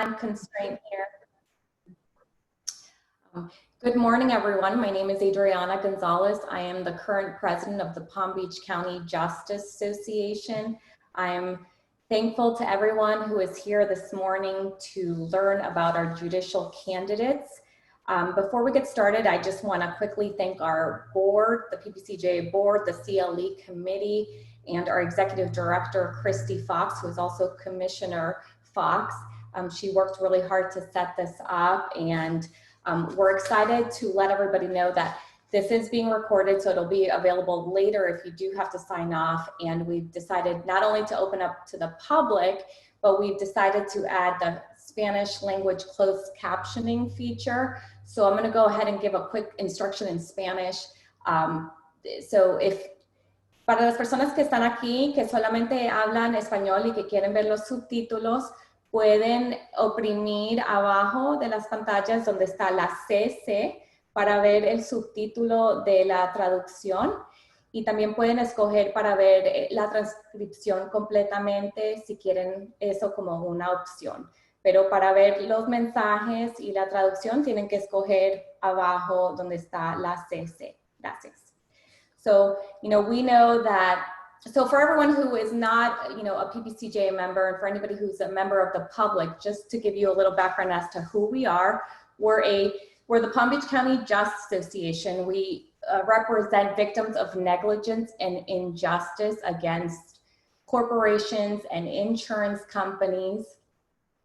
time constraint here. Good morning, everyone. My name is Adriana Gonzalez. I am the current president of the Palm Beach County Justice Association. I'm thankful to everyone who is here this morning to learn about our judicial candidates. Before we get started, I just want to quickly thank our board, the PBCJA board, the CLE committee, and our executive director, Christy Fox, who is also Commissioner Fox. She worked really hard to set this up, and we're excited to let everybody know that this is being recorded, so it'll be available later if you do have to sign off. And we've decided not only to open up to the public, but we've decided to add the Spanish language closed captioning feature. So I'm going to go ahead and give a quick instruction in Spanish. Para las personas que están aquí, que solamente hablan español y que quieren ver los subtítulos, pueden oprimir abajo de las pantallas donde está la CC para ver el subtítulo de la traducción, y también pueden escoger para ver la transcripción completamente si quieren eso como una opción. Pero para ver los mensajes y la traducción tienen que escoger abajo donde está la CC. Gracias. So, we know that, so for everyone who is not, a PBCJA member, and for anybody who's a member of the public, just to give you a little background as to who we are, we're the Palm Beach County Justice Association. We represent victims of negligence and injustice against corporations and insurance companies.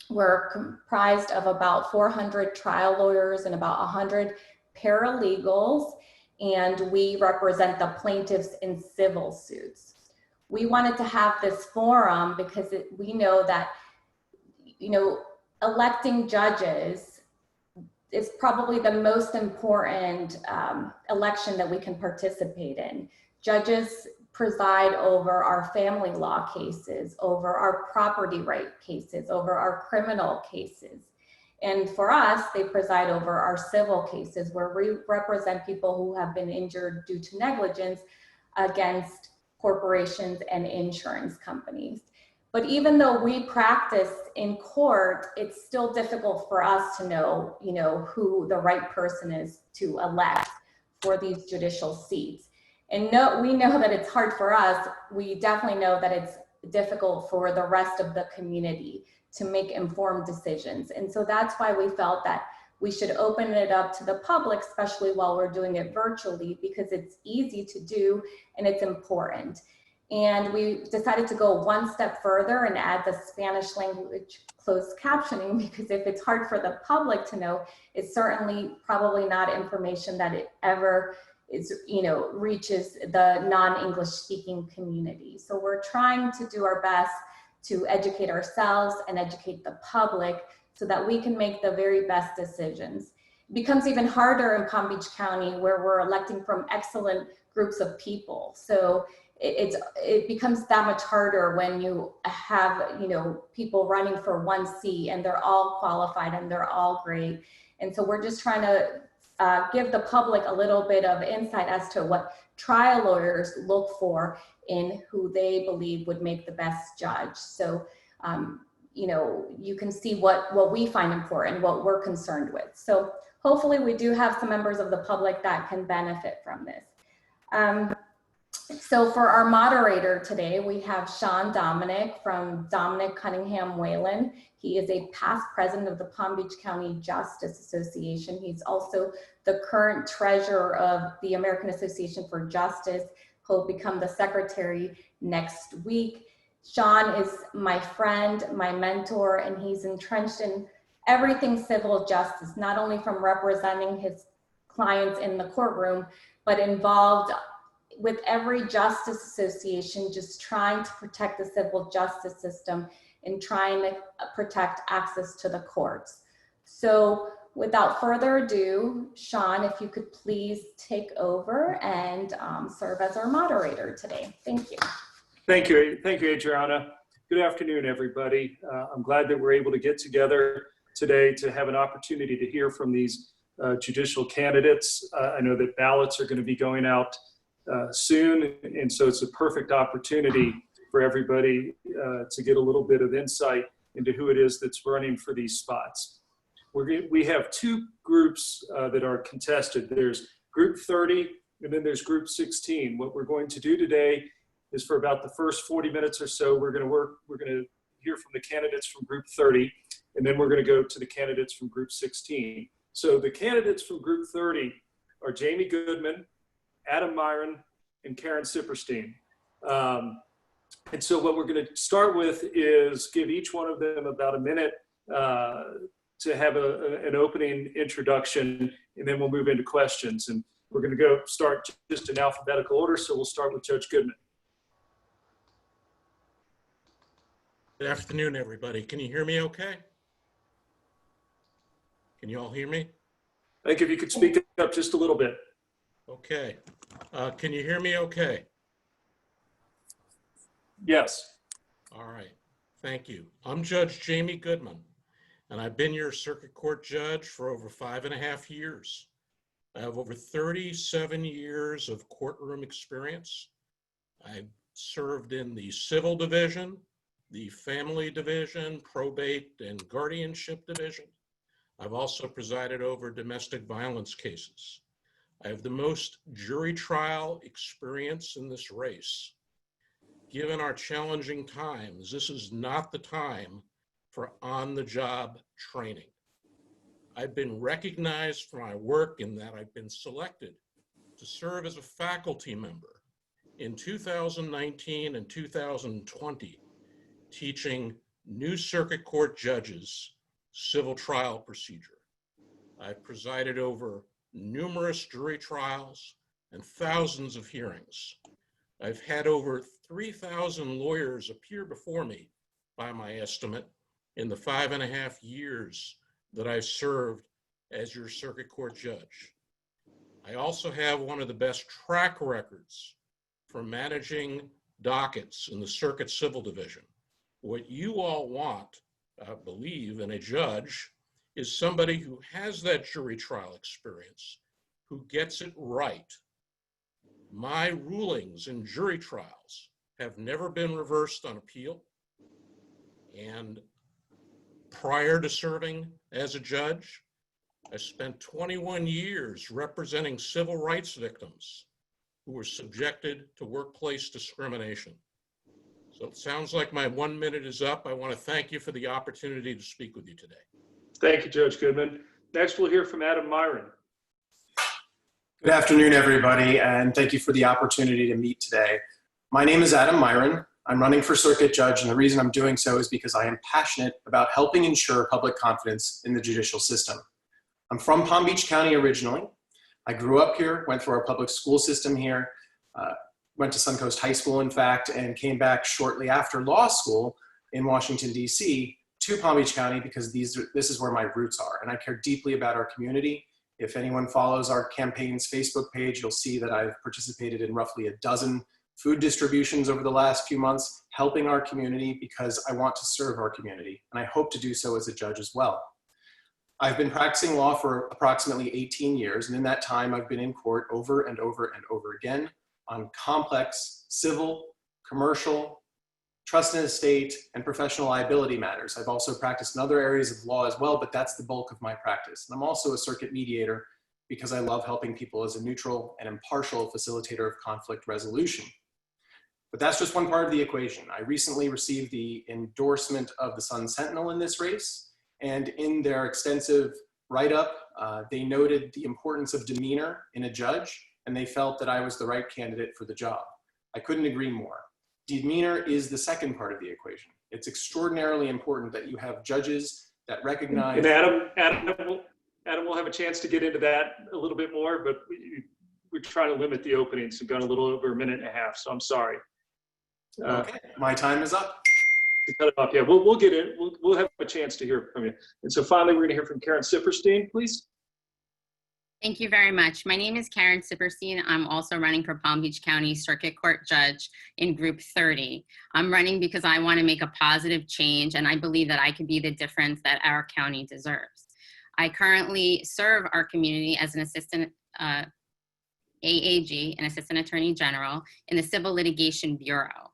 We're comprised of about 400 trial lawyers and about 100 paralegals, and we represent the plaintiffs in civil suits. We wanted to have this forum because we know that, electing judges is probably the most important election that we can participate in. Judges preside over our family law cases, over our property right cases, over our criminal cases. And for us, they preside over our civil cases where we represent people who have been injured due to negligence against corporations and insurance companies. But even though we practice in court, it's still difficult for us to know, who the right person is to elect for these judicial seats. And we know that it's hard for us. We definitely know that it's difficult for the rest of the community to make informed decisions. And so that's why we felt that we should open it up to the public, especially while we're doing it virtually, because it's easy to do and it's important. And we decided to go one step further and add the Spanish language closed captioning, because if it's hard for the public to know, it's certainly probably not information that it ever is, reaches the non-English speaking community. So we're trying to do our best to educate ourselves and educate the public so that we can make the very best decisions. It becomes even harder in Palm Beach County, where we're electing from excellent groups of people. So it becomes that much harder when you have, people running for one seat and they're all qualified and they're all great. And so we're just trying to give the public a little bit of insight as to what trial lawyers look for in who they believe would make the best judge. So, you can see what we find important, what we're concerned with. So hopefully we do have some members of the public that can benefit from this. So for our moderator today, we have Domnick from Domnick Cunningham Whalen. He is a past president of the Palm Beach County Justice Association. He's also the current treasurer of the American Association for Justice. He'll become the secretary next week. Sean is my friend, my mentor, and he's entrenched in everything civil justice, not only from representing his clients in the courtroom, but involved with every justice association, just trying to protect the civil justice system and trying to protect access to the courts. So without further ado, Sean, if you could please take over and serve as our moderator today. Thank you. Thank you, Adriana. Good afternoon, everybody. I'm glad that we're able to get together today to have an opportunity to hear from these judicial candidates. I know that ballots are going to be going out soon, and so it's a perfect opportunity for everybody to get a little bit of insight into who it is that's running for these spots. We have two groups that are contested. There's Group 30, and then there's Group 16. What we're going to do today is for about the first 40 minutes or so, we're going to hear from the candidates from Group 30, and then we're going to go to the candidates from Group 16. So the candidates from Group 30 are Jaimie Goodman, Adam Myron, and Caryn Siperstein. And so what we're going to start with is give each one of them about a minute to have an opening introduction, and then we'll move into questions. And we're going to start just in alphabetical order. So we'll start with Judge Goodman. Good afternoon, everybody. Can you hear me okay? Can you all hear me? I think if you could speak up just a little bit. Okay. Can you hear me okay? Yes. All right. Thank you. I'm Judge Jaimie Goodman, and I've been your circuit court judge for over 5.5 years. I have over 37 years of courtroom experience. I served in the civil division, the family division, probate and guardianship division. I've also presided over domestic violence cases. I have the most jury trial experience in this race. Given our challenging times, this is not the time for on-the-job training. I've been recognized for my work in that I've been selected to serve as a faculty member in 2019 and 2020, teaching new circuit court judges civil trial procedure. I've presided over numerous jury trials and thousands of hearings. I've had over 3,000 lawyers appear before me, by my estimate, in the 5.5 years that I've served as your circuit court judge. I also have one of the best track records for managing dockets in the circuit civil division. What you all want, I believe, in a judge is somebody who has that jury trial experience, who gets it right. My rulings in jury trials have never been reversed on appeal. And prior to serving as a judge, I spent 21 years representing civil rights victims who were subjected to workplace discrimination. So it sounds like my 1 minute is up. I want to thank you for the opportunity to speak with you today. Thank you, Judge Goodman. Next, we'll hear from Adam Myron. Good afternoon, everybody, and thank you for the opportunity to meet today. My name is Adam Myron. I'm running for circuit judge, and the reason I'm doing so is because I am passionate about helping ensure public confidence in the judicial system. I'm from Palm Beach County originally. I grew up here, went through our public school system here, went to Suncoast High School, in fact, and came back shortly after law school in Washington, D.C. to Palm Beach County because this is where my roots are, and I care deeply about our community. If anyone follows our campaign's Facebook page, you'll see that I've participated in roughly a dozen food distributions over the last few months, helping our community because I want to serve our community, and I hope to do so as a judge as well. I've been practicing law for approximately 18 years, and in that time, I've been in court over and over and over again on complex civil, commercial, trust and estate, and professional liability matters. I've also practiced in other areas of law as well, but that's the bulk of my practice. And I'm also a circuit mediator because I love helping people as a neutral and impartial facilitator of conflict resolution. But that's just one part of the equation. I recently received the endorsement of the Sun Sentinel in this race, and in their extensive write-up, they noted the importance of demeanor in a judge, and they felt that I was the right candidate for the job. I couldn't agree more. Demeanor is the second part of the equation. It's extraordinarily important that you have judges that recognize— And Adam will have a chance to get into that a little bit more, but we're trying to limit the openings. We've gone a little over 1.5 minutes, so I'm sorry. Okay, my time is up. To cut it off, yeah, we'll get in. We'll have a chance to hear from you. And so finally, we're going to hear from Caryn Siperstein, please. Thank you very much. My name is Caryn Siperstein. I'm also running for Palm Beach County Circuit Court Judge in Group 30. I'm running because I want to make a positive change, and I believe that I can be the difference that our county deserves. I currently serve our community as an assistant AAG, an assistant attorney general, in the Civil Litigation Bureau.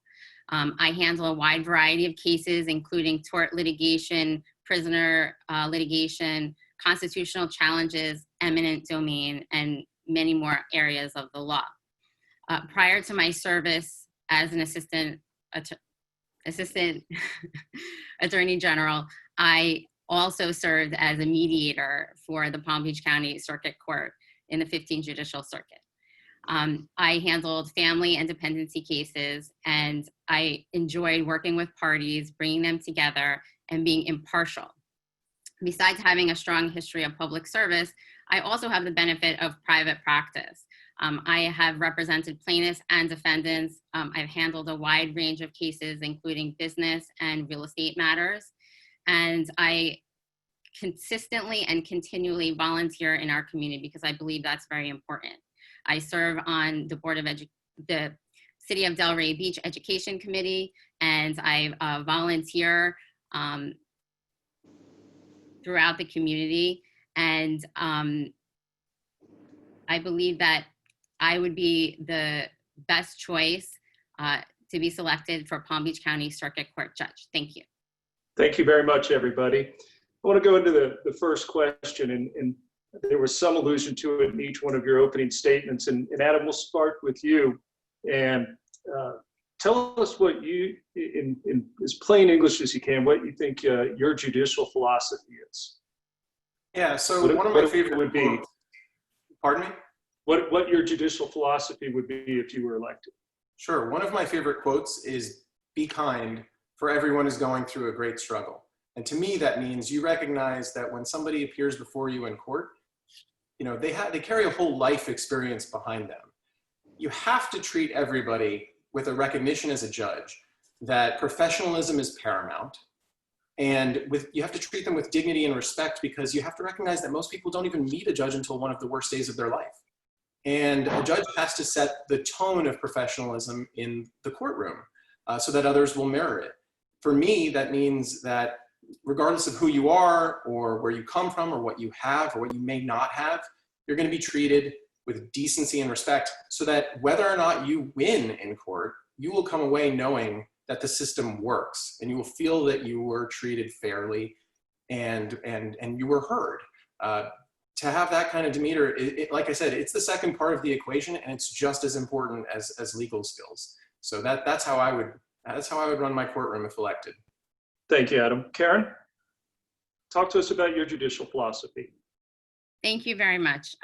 I handle a wide variety of cases, including tort litigation, prisoner litigation, constitutional challenges, eminent domain, and many more areas of the law. Prior to my service as an assistant attorney general, I also served as a mediator for the Palm Beach County Circuit Court in the 15th Judicial Circuit. I handled family and dependency cases, and I enjoyed working with parties, bringing them together, and being impartial. Besides having a strong history of public service, I also have the benefit of private practice. I have represented plaintiffs and defendants. I've handled a wide range of cases, including business and real estate matters. And I consistently and continually volunteer in our community because I believe that's very important. I serve on the board of the City of Delray Beach Education Committee, and I volunteer throughout the community. And I believe that I would be the best choice to be selected for Palm Beach County Circuit Court Judge. Thank you. Thank you very much, everybody. I want to go into the first question, and there was some allusion to it in each one of your opening statements. And Adam, we'll start with you. And tell us what you, in as plain English as you can, what you think your judicial philosophy is. Yeah, so one of my favorite would be. Pardon me? What your judicial philosophy would be if you were elected. Sure. One of my favorite quotes is, "Be kind, for everyone is going through a great struggle." And to me, that means you recognize that when somebody appears before you in court, you know, they carry a whole life experience behind them. You have to treat everybody with a recognition as a judge that professionalism is paramount. And you have to treat them with dignity and respect, because you have to recognize that most people don't even meet a judge until one of the worst days of their life. And a judge has to set the tone of professionalism in the courtroom so that others will mirror it. For me, that means that regardless of who you are or where you come from or what you have or what you may not have, you're going to be treated with decency and respect, so that whether or not you win in court, you will come away knowing that the system works, and you will feel that you were treated fairly and you were heard. To have that kind of demeanor, like I said, it's the second part of the equation, and it's just as important as legal skills. So that's how I would run my courtroom if elected. Thank you, Adam. Caryn, talk to us about your judicial philosophy. Thank you very much.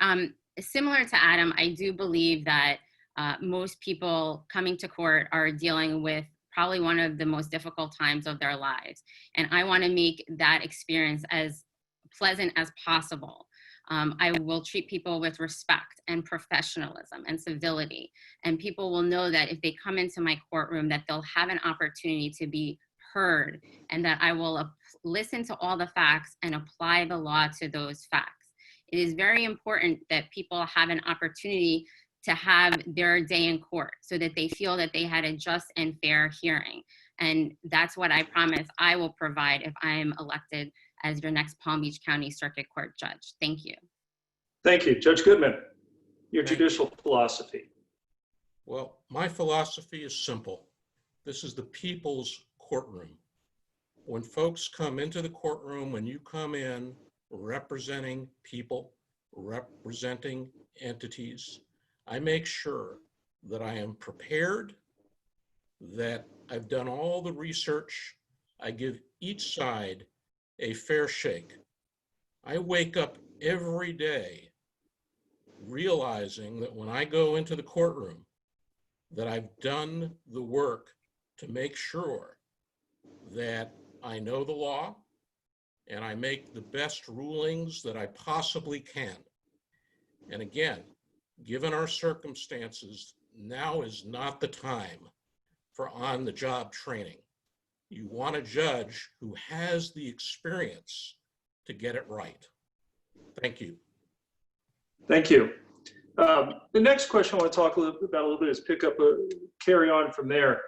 Similar to Adam, I do believe that most people coming to court are dealing with probably one of the most difficult times of their lives. And I want to make that experience as pleasant as possible. I will treat people with respect and professionalism and civility. And people will know that if they come into my courtroom, that they'll have an opportunity to be heard, and that I will listen to all the facts and apply the law to those facts. It is very important that people have an opportunity to have their day in court so that they feel that they had a just and fair hearing. And that's what I promise I will provide if I am elected as your next Palm Beach County Circuit Court Judge. Thank you. Thank you. Judge Goodman, your judicial philosophy. Well, my philosophy is simple. This is the people's courtroom. When folks come into the courtroom, when you come in representing people, representing entities, I make sure that I am prepared, that I've done all the research. I give each side a fair shake. I wake up every day realizing that when I go into the courtroom, that I've done the work to make sure that I know the law and I make the best rulings that I possibly can. And again, given our circumstances, now is not the time for on-the-job training. You want a judge who has the experience to get it right. Thank you. Thank you. The next question I want to talk about a little bit is carry on from there.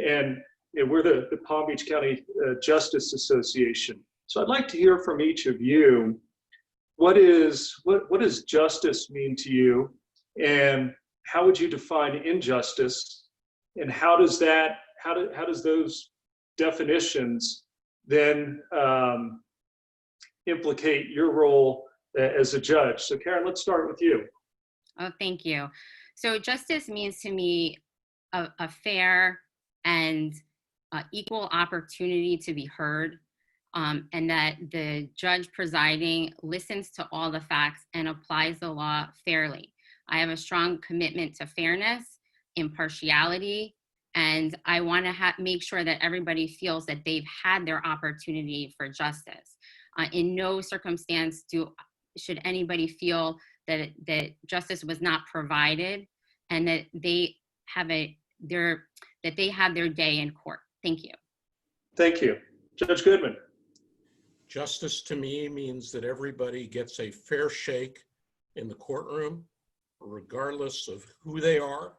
And we're the Palm Beach County Justice Association. So I'd like to hear from each of you. What does justice mean to you? And how would you define injustice? And how does that how does those definitions then implicate your role as a judge? So Caryn, let's start with you. Oh, thank you. So justice means to me a fair and equal opportunity to be heard, and that the judge presiding listens to all the facts and applies the law fairly. I have a strong commitment to fairness, impartiality, and I want to make sure that everybody feels that they've had their opportunity for justice. In no circumstance should anybody feel that justice was not provided, and that they have their day in court. Thank you. Thank you. Judge Goodman. Justice to me means that everybody gets a fair shake in the courtroom, regardless of who they are,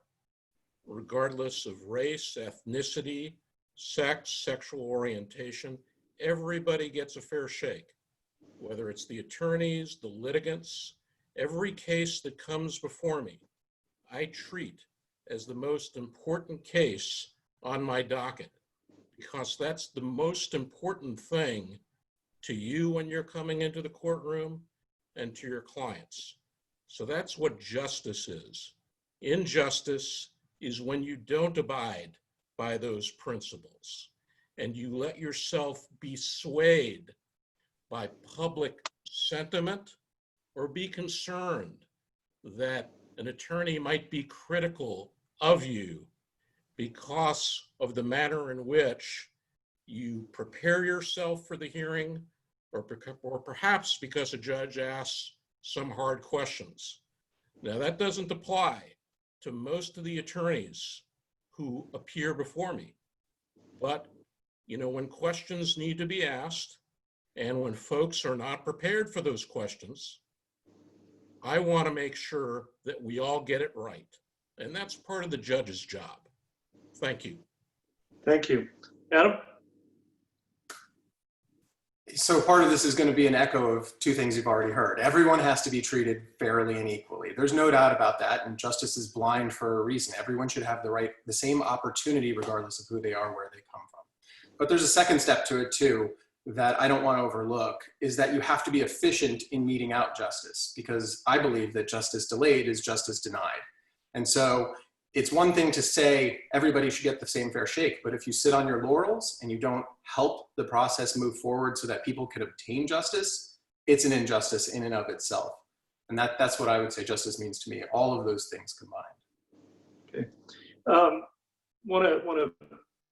regardless of race, ethnicity, sex, sexual orientation. Everybody gets a fair shake, whether it's the attorneys, the litigants. Every case that comes before me, I treat as the most important case on my docket, because that's the most important thing to you when you're coming into the courtroom and to your clients. So that's what justice is. Injustice is when you don't abide by those principles and you let yourself be swayed by public sentiment or be concerned that an attorney might be critical of you because of the manner in which you prepare yourself for the hearing, or perhaps because a judge asks some hard questions. Now, that doesn't apply to most of the attorneys who appear before me. But, you know, when questions need to be asked and when folks are not prepared for those questions, I want to make sure that we all get it right. And that's part of the judge's job. Thank you. Thank you. Adam? So part of this is going to be an echo of two things you've already heard. Everyone has to be treated fairly and equally. There's no doubt about that, and justice is blind for a reason. Everyone should have the same opportunity regardless of who they are, where they come from. But there's a second step to it too that I don't want to overlook, is that you have to be efficient in meting out justice, because I believe that justice delayed is justice denied. And so it's one thing to say everybody should get the same fair shake, but if you sit on your laurels and you don't help the process move forward so that people can obtain justice, it's an injustice in and of itself. And that's what I would say justice means to me, all of those things combined. Okay. Want to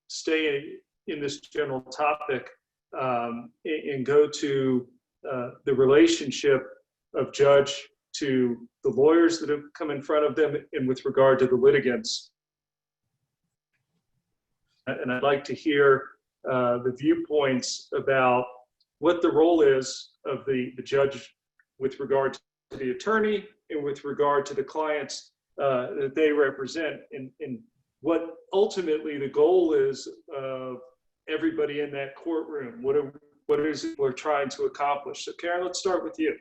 stay in this general topic and go to the relationship of judge to the lawyers that have come in front of them and with regard to the litigants. And I'd like to hear the viewpoints about what the role is of the judge with regard to the attorney and with regard to the clients that they represent, and what ultimately the goal is of everybody in that courtroom. What is it we're trying to accomplish? So Caryn, let's start with you.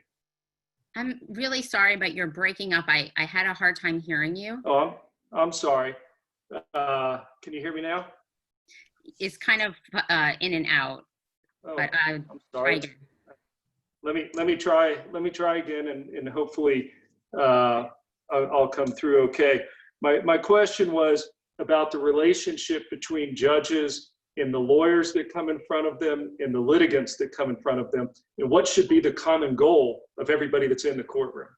I'm really sorry, but you're breaking up. I had a hard time hearing you. Oh, I'm sorry. Can you hear me now? It's kind of in and out. Oh, But I'm sorry. try again. Let me try again, and hopefully I'll come through okay. My question was about the relationship between judges and the lawyers that come in front of them and the litigants that come in front of them, and what should be the common goal of everybody that's in the courtroom.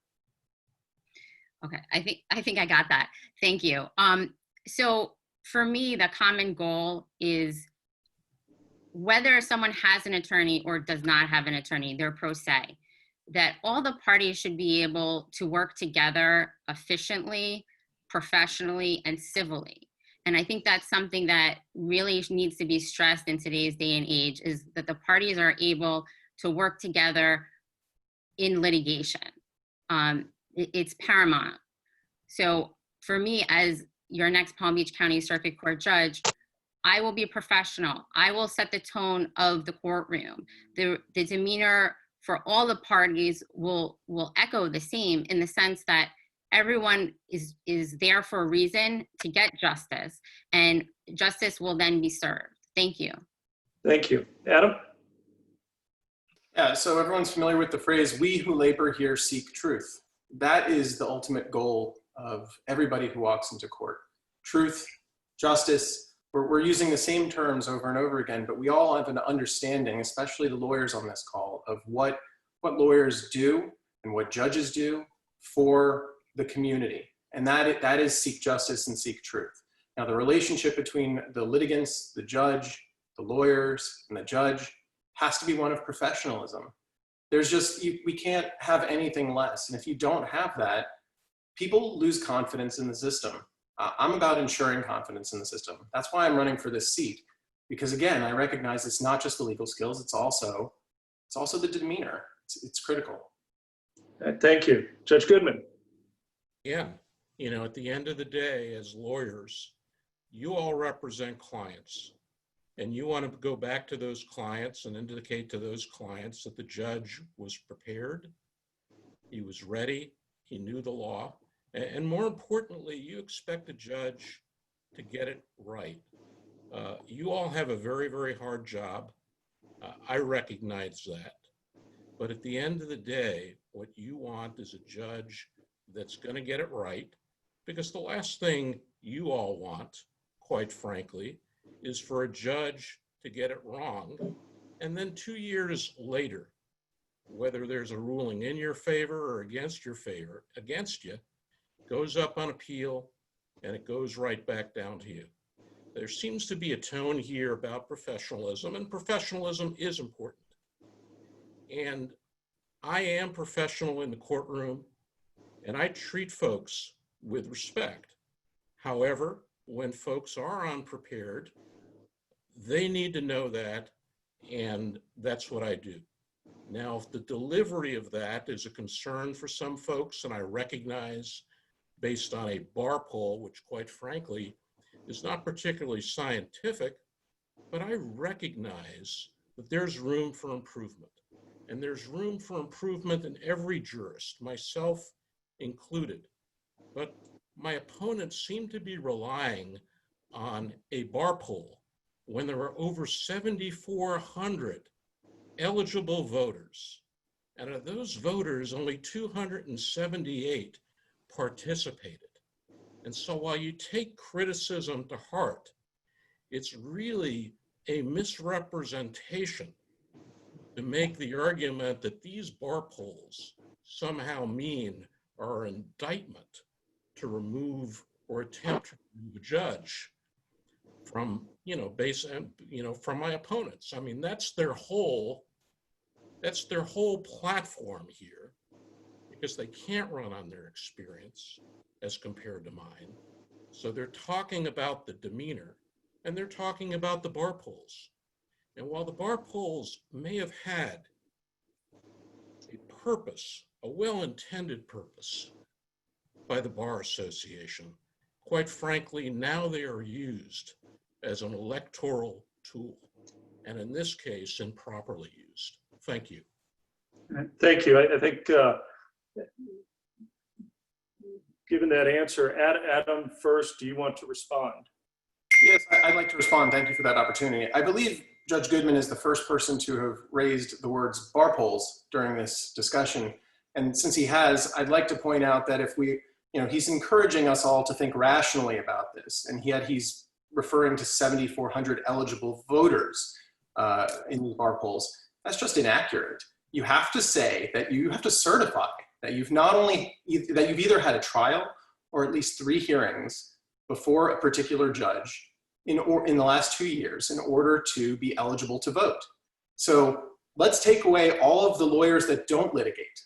Okay, I think I got that. Thank you. So for me, the common goal is whether someone has an attorney or does not have an attorney, they're pro se, that all the parties should be able to work together efficiently, professionally, and civilly. And I think that's something that really needs to be stressed in today's day and age, is that the parties are able to work together in litigation. It's paramount. So for me, as your next Palm Beach County Circuit Court judge, I will be professional. I will set the tone of the courtroom. The demeanor for all the parties will echo the same, in the sense that everyone is there for a reason to get justice, and justice will then be served. Thank you. Thank you. Adam? Yeah, so everyone's familiar with the phrase, "We who labor here seek truth." That is the ultimate goal of everybody who walks into court. Truth, justice, we're using the same terms over and over again, but we all have an understanding, especially the lawyers on this call, of what lawyers do and what judges do for the community. And that is seek justice and seek truth. Now, the relationship between the litigants, the judge, the lawyers, and the judge has to be one of professionalism. There's just, we can't have anything less. And if you don't have that, people lose confidence in the system. I'm about ensuring confidence in the system. That's why I'm running for this seat. Because again, I recognize it's not just the legal skills, it's also the demeanor. It's critical. Thank you. Judge Goodman. Yeah, you know, at the end of the day, as lawyers, you all represent clients. And you want to go back to those clients and indicate to those clients that the judge was prepared, he was ready, he knew the law, and more importantly, you expect the judge to get it right. You all have a very, very hard job. I recognize that. But at the end of the day, what you want is a judge that's going to get it right, because the last thing you all want, quite frankly, is for a judge to get it wrong, and then 2 years later, whether there's a ruling in your favor or against your favor, against you, goes up on appeal, and it goes right back down to you. There seems to be a tone here about professionalism, and professionalism is important. And I am professional in the courtroom, and I treat folks with respect. However, when folks are unprepared, they need to know that, and that's what I do. Now, if the delivery of that is a concern for some folks, and I recognize based on a bar poll, which quite frankly is not particularly scientific, but I recognize that there's room for improvement. And there's room for improvement in every jurist, myself included. But my opponents seem to be relying on a bar poll when there are over 7,400 eligible voters. And of those voters, only 278 participated. And so while you take criticism to heart, it's really a misrepresentation to make the argument that these bar polls somehow mean are an indictment to remove or attempt to remove a judge from, from my opponents. I mean, that's their whole platform here, because they can't run on their experience as compared to mine. So they're talking about the demeanor, and they're talking about the bar polls. And while the bar polls may have had a purpose, a well-intended purpose by the Bar Association, quite frankly, now they are used as an electoral tool, and in this case, improperly used. Thank you. Thank you. I think given that answer, Adam first, do you want to respond? Yes, I'd like to respond. Thank you for that opportunity. I believe Judge Goodman is the first person to have raised the words bar polls during this discussion. And since he has, I'd like to point out that if we, he's encouraging us all to think rationally about this. And yet he's referring to 7,400 eligible voters in the bar polls. That's just inaccurate. You have to say that you have to certify that you've that you've either had a trial or at least 3 hearings before a particular judge in the last 2 years in order to be eligible to vote. So let's take away all of the lawyers that don't litigate.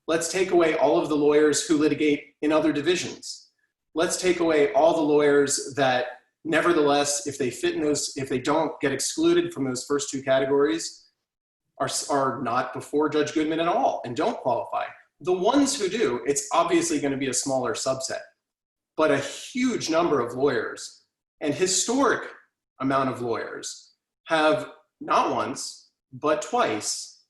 Let's take away all of the lawyers who litigate in other divisions. Let's take away all the lawyers that nevertheless, if they fit in those, if they don't get excluded from those first 2 categories, are not before Judge Goodman at all and don't qualify. The ones who do, it's obviously going to be a smaller subset, but a huge number of lawyers and historic amount of lawyers have not once, but twice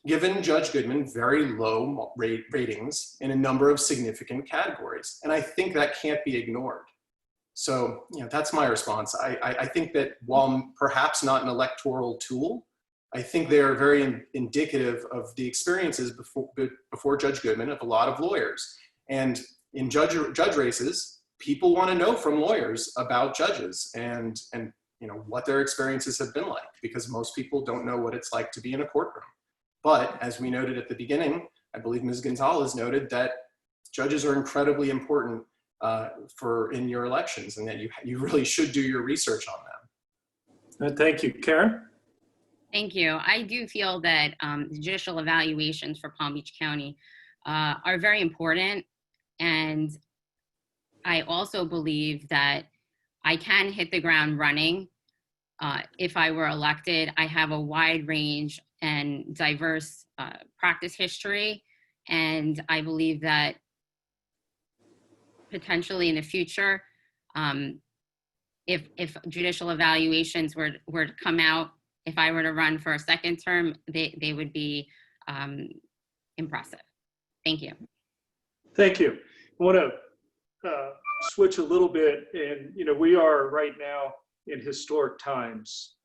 given Judge Goodman very low ratings in a number of significant categories. And I think that can't be ignored. So, that's my response. I think that while perhaps not an electoral tool, I think they are very indicative of the experiences before Judge Goodman of a lot of lawyers. And in judge races, people want to know from lawyers about judges and what their experiences have been like, because most people don't know what it's like to be in a courtroom. But as we noted at the beginning, I believe Ms. Gonzalez noted that judges are incredibly important in your elections, and that you really should do your research on them. Thank you. Caryn? Thank you. I do feel that the judicial evaluations for Palm Beach County are very important. And I also believe that I can hit the ground running if I were elected. I have a wide range and diverse practice history. And I believe that potentially in the future, if judicial evaluations were to come out, if I were to run for a second term, they would be impressive. Thank you. Thank you. I want to switch a little bit, and we are right now in historic times.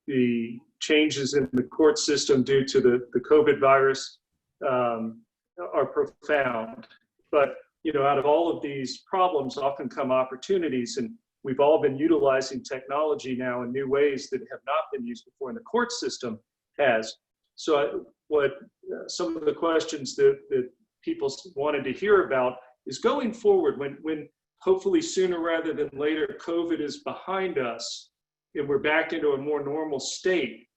The changes in the court system due to the COVID virus are profound, but out of all of these problems often come opportunities, and we've all been utilizing technology now in new ways that have not been used before, and the court system has. So some of the questions that people wanted to hear about is going forward, when hopefully sooner rather than later COVID is behind us and we're back into a more normal state.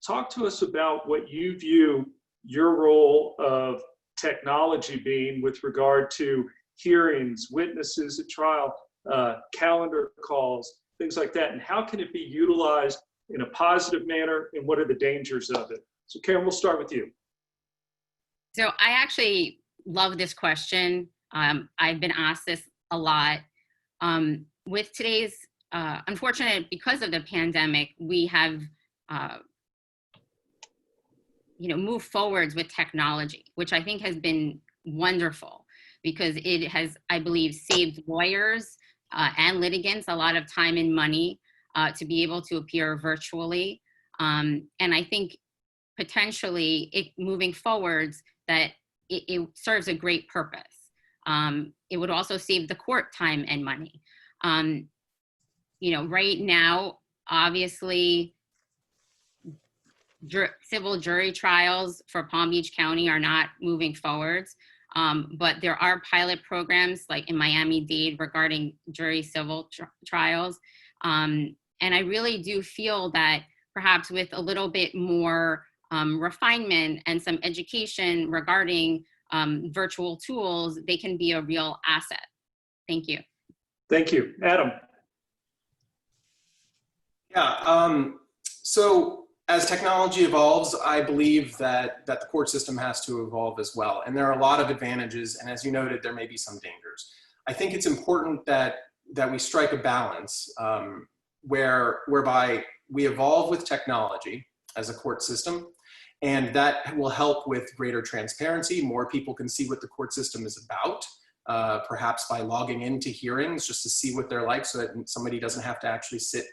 Talk to us about what you view your role of technology being with regard to hearings, witnesses at trial, calendar calls, things like that, and how can it be utilized in a positive manner, and what are the dangers of it? So Caryn, we'll start with you. So I actually love this question. I've been asked this a lot. With today's, unfortunate, because of the pandemic, we have moved forwards with technology, which I think has been wonderful, because it has, I believe, saved lawyers and litigants a lot of time and money to be able to appear virtually. And I think potentially moving forwards that it serves a great purpose. It would also save the court time and money. Right now, obviously, civil jury trials for Palm Beach County are not moving forwards. But there are pilot programs like in Miami-Dade regarding jury civil trials. And I really do feel that perhaps with a little bit more refinement and some education regarding virtual tools, they can be a real asset. Thank you. Thank you. Adam. Yeah, so as technology evolves, I believe that the court system has to evolve as well. And there are a lot of advantages, and as you noted, there may be some dangers. I think it's important that we strike a balance whereby we evolve with technology as a court system, and that will help with greater transparency. More people can see what the court system is about, perhaps by logging into hearings just to see what they're like, so that somebody doesn't have to actually sit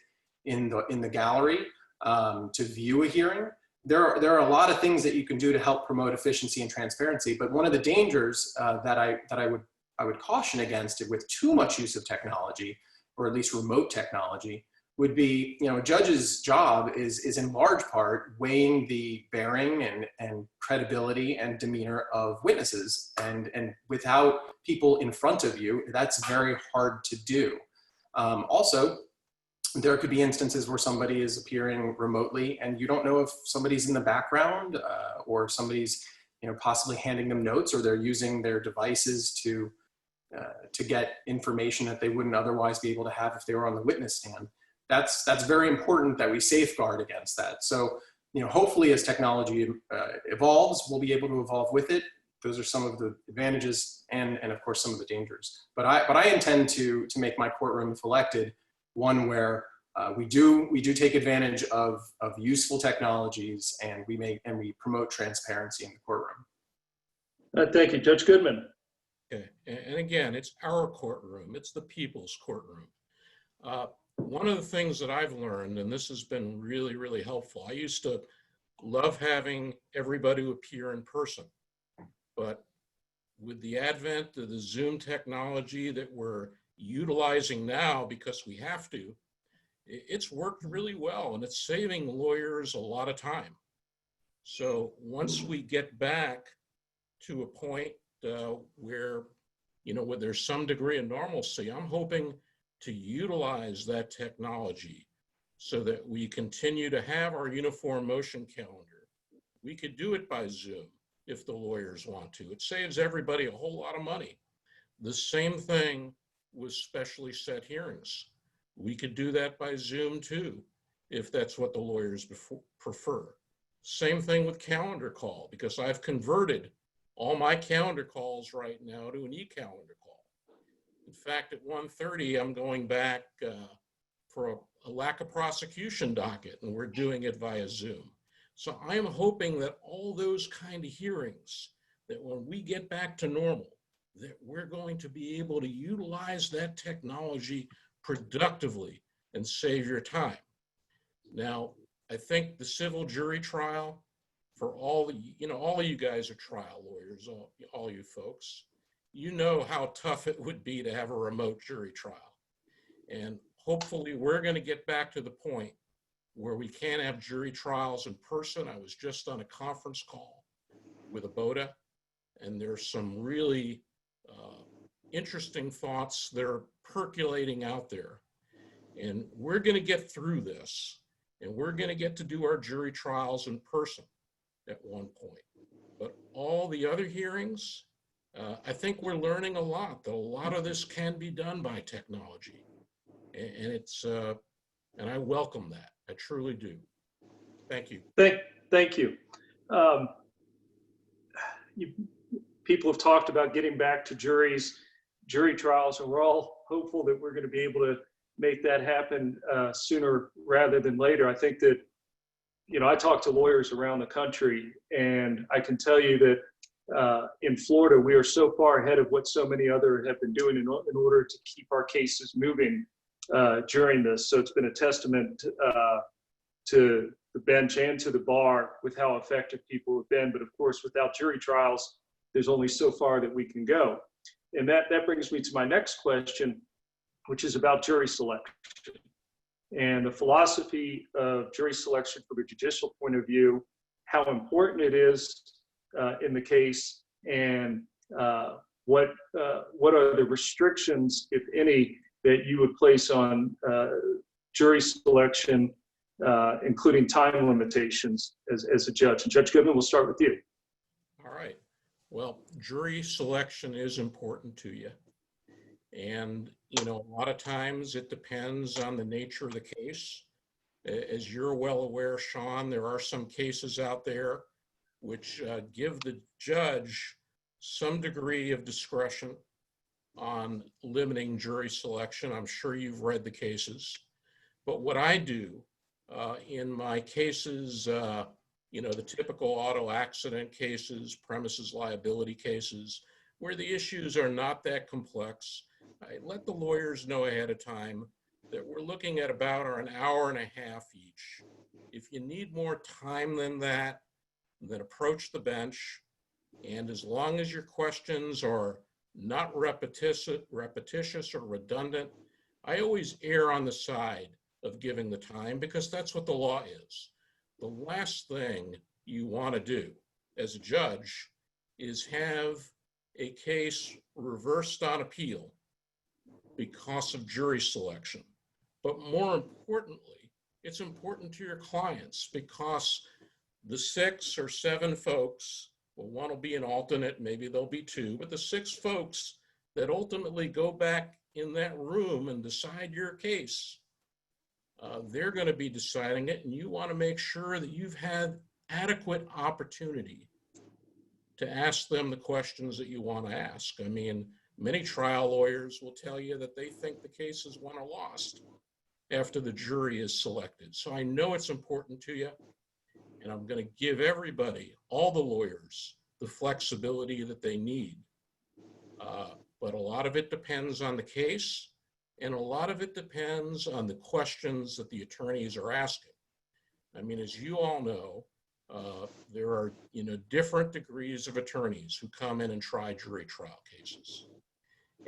in the gallery to view a hearing. There are a lot of things that you can do to help promote efficiency and transparency, but one of the dangers that I would caution against it with too much use of technology, or at least remote technology, would be, a judge's job is in large part weighing the bearing and credibility and demeanor of witnesses, and without people in front of you, that's very hard to do. Also, there could be instances where somebody is appearing remotely and you don't know if somebody's in the background or somebody's possibly handing them notes, or they're using their devices to get information that they wouldn't otherwise be able to have if they were on the witness stand. That's very important that we safeguard against that. So hopefully as technology evolves, we'll be able to evolve with it. Those are some of the advantages and of course some of the dangers. But I intend to make my courtroom, if elected, one where We do take advantage of useful technologies, and we promote transparency in the courtroom. Thank you, Judge Goodman. Okay, and again, it's our courtroom. It's the people's courtroom. One of the things that I've learned, and this has been really, really helpful, I used to love having everybody appear in person, but with the advent of the Zoom technology that we're utilizing now because we have to, it's worked really well, and it's saving lawyers a lot of time. So once we get back to a point where, where there's some degree of normalcy, I'm hoping to utilize that technology so that we continue to have our uniform motion calendar. We could do it by Zoom if the lawyers want to. It saves everybody a whole lot of money. The same thing with specially set hearings. We could do that by Zoom too, if that's what the lawyers prefer. Same thing with calendar call, because I've converted all my calendar calls right now to an e-calendar call. In fact, at 1:30, I'm going back for a lack of prosecution docket, and we're doing it via Zoom. So I am hoping that all those kind of hearings, that when we get back to normal, that we're going to be able to utilize that technology productively and save your time. Now, I think the civil jury trial, for all of you guys are trial lawyers, all you folks, you know how tough it would be to have a remote jury trial. And hopefully we're going to get back to the point where we can have jury trials in person. I was just on a conference call with ABOTA, and there's some really interesting thoughts that are percolating out there. And we're going to get through this, and we're going to get to do our jury trials in person at one point. But all the other hearings, I think we're learning a lot, though a lot of this can be done by technology. And I welcome that. I truly do. Thank you. Thank you. People have talked about getting back to jury trials, and we're all hopeful that we're going to be able to make that happen sooner rather than later. I think that, I talk to lawyers around the country, and I can tell you that in Florida, we are so far ahead of what so many others have been doing in order to keep our cases moving during this. So it's been a testament to the bench and to the bar with how effective people have been. But of course, without jury trials, there's only so far that we can go. And that brings me to my next question, which is about jury selection and the philosophy of jury selection from a judicial point of view, how important it is in the case, and what are the restrictions, if any, that you would place on jury selection, including time limitations as a judge. And Judge Goodman, we'll start with you. All right. Well, jury selection is important to you. And, a lot of times it depends on the nature of the case. As you're well aware, Sean, there are some cases out there which give the judge some degree of discretion on limiting jury selection. I'm sure you've read the cases. But what I do in my cases, the typical auto accident cases, premises liability cases, where the issues are not that complex, I let the lawyers know ahead of time that we're looking at about an hour and a half each. If you need more time than that, then approach the bench. And as long as your questions are not repetitious or redundant, I always err on the side of giving the time, because that's what the law is. The last thing you want to do as a judge is have a case reversed on appeal because of jury selection. But more importantly, it's important to your clients, because the 6 or 7 folks, well, one will be an alternate, maybe there'll be 2, but the 6 folks that ultimately go back in that room and decide your case, they're going to be deciding it, and you want to make sure that you've had adequate opportunity to ask them the questions that you want to ask. I mean, many trial lawyers will tell you that they think the case is won or lost. after the jury is selected. So I know it's important to you, and I'm going to give everybody, all the lawyers, the flexibility that they need. But a lot of it depends on the case, and a lot of it depends on the questions that the attorneys are asking. I mean, as you all know, there are different degrees of attorneys who come in and try jury trial cases.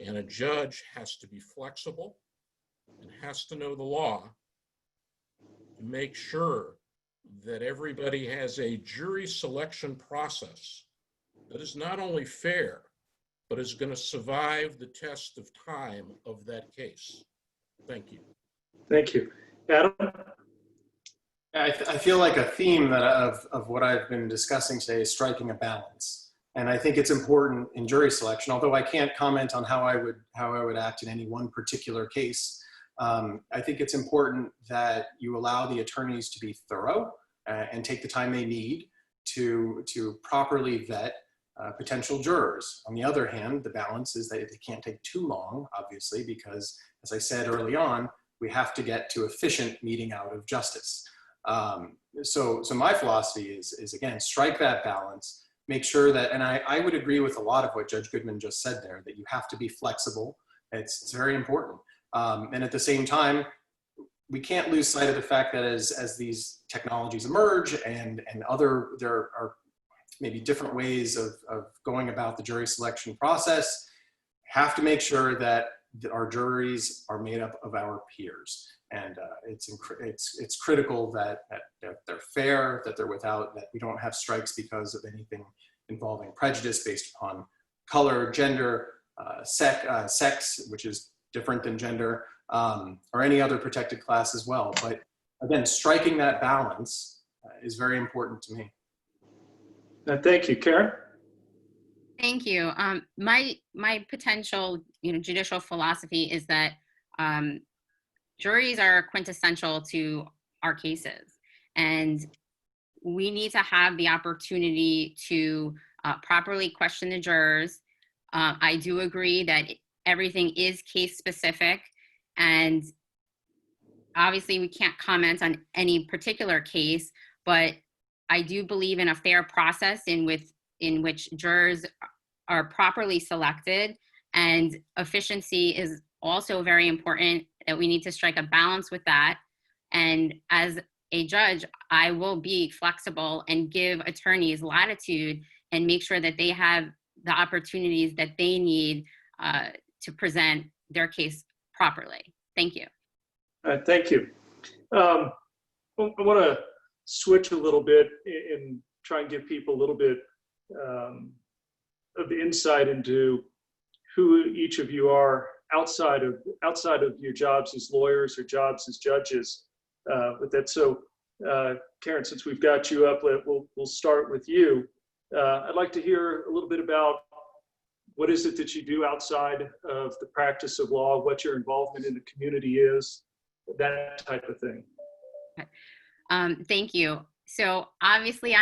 And a judge has to be flexible and has to know the law to make sure that everybody has a jury selection process that is not only fair, but is going to survive the test of time of that case. Thank you. Thank you. Adam? I feel like a theme that of what I've been discussing today is striking a balance. And I think it's important in jury selection, although I can't comment on how I would act in any one particular case. I think it's important that you allow the attorneys to be thorough and take the time they need to properly vet potential jurors. On the other hand, the balance is that they can't take too long, obviously, because as I said early on, we have to get to efficient meting out of justice. So my philosophy is again, strike that balance, make sure that, and I would agree with a lot of what Judge Goodman just said there, that you have to be flexible. It's very important. And at the same time, we can't lose sight of the fact that as these technologies emerge and there are maybe different ways of going about the jury selection process, have to make sure that our juries are made up of our peers. And it's critical that they're fair, that we don't have strikes because of anything involving prejudice based upon color, gender, sex, which is different than gender, or any other protected class as well. But again, striking that balance is very important to me. Thank you. Caryn? Thank you. My potential, judicial philosophy is that juries are quintessential to our cases, and we need to have the opportunity to properly question the jurors. I do agree that everything is case specific, and obviously we can't comment on any particular case, but I do believe in a fair process in which jurors are properly selected, and efficiency is also very important, that we need to strike a balance with that. And as a judge, I will be flexible and give attorneys latitude and make sure that they have the opportunities that they need to present their case properly. Thank you. Thank you. I want to switch a little bit and try and give people a little bit of insight into who each of you are outside of your jobs as lawyers or jobs as judges. With that, so Caryn, since we've got you up, we'll start with you. I'd like to hear a little bit about what is it that you do outside of the practice of law, what your involvement in the community is, that type of thing. Thank you. So obviously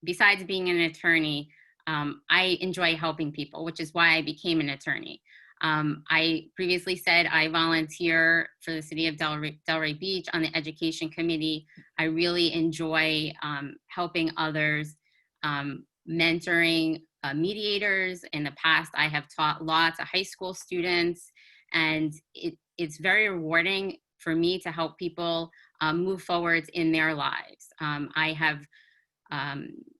besides being an attorney, I enjoy helping people, which is why I became an attorney. I previously said I volunteer for the city of Delray Beach on the education committee. I really enjoy helping others, mentoring mediators. In the past, I have taught law to high school students, and it's very rewarding for me to help people move forward in their lives. I have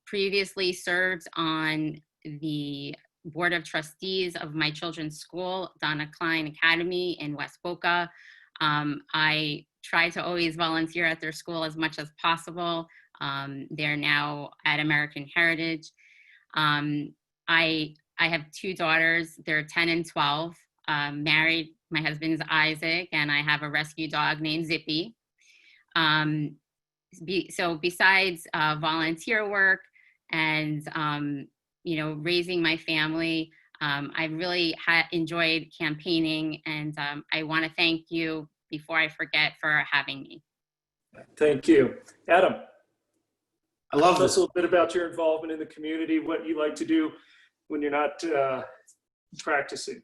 previously served on the board of trustees of my children's school, Donna Klein Academy in West Boca. I try to always volunteer at their school as much as possible. They're now at American Heritage. I have two daughters. They're 10 and 12, married. My husband's Isaac, and I have a rescue dog named Zippy. So besides volunteer work and raising my family, I really enjoyed campaigning, and I want to thank you, before I forget, for having me. Thank you. Adam, I love tell us this. a little bit about your involvement in the community, what you like to do when you're not practicing.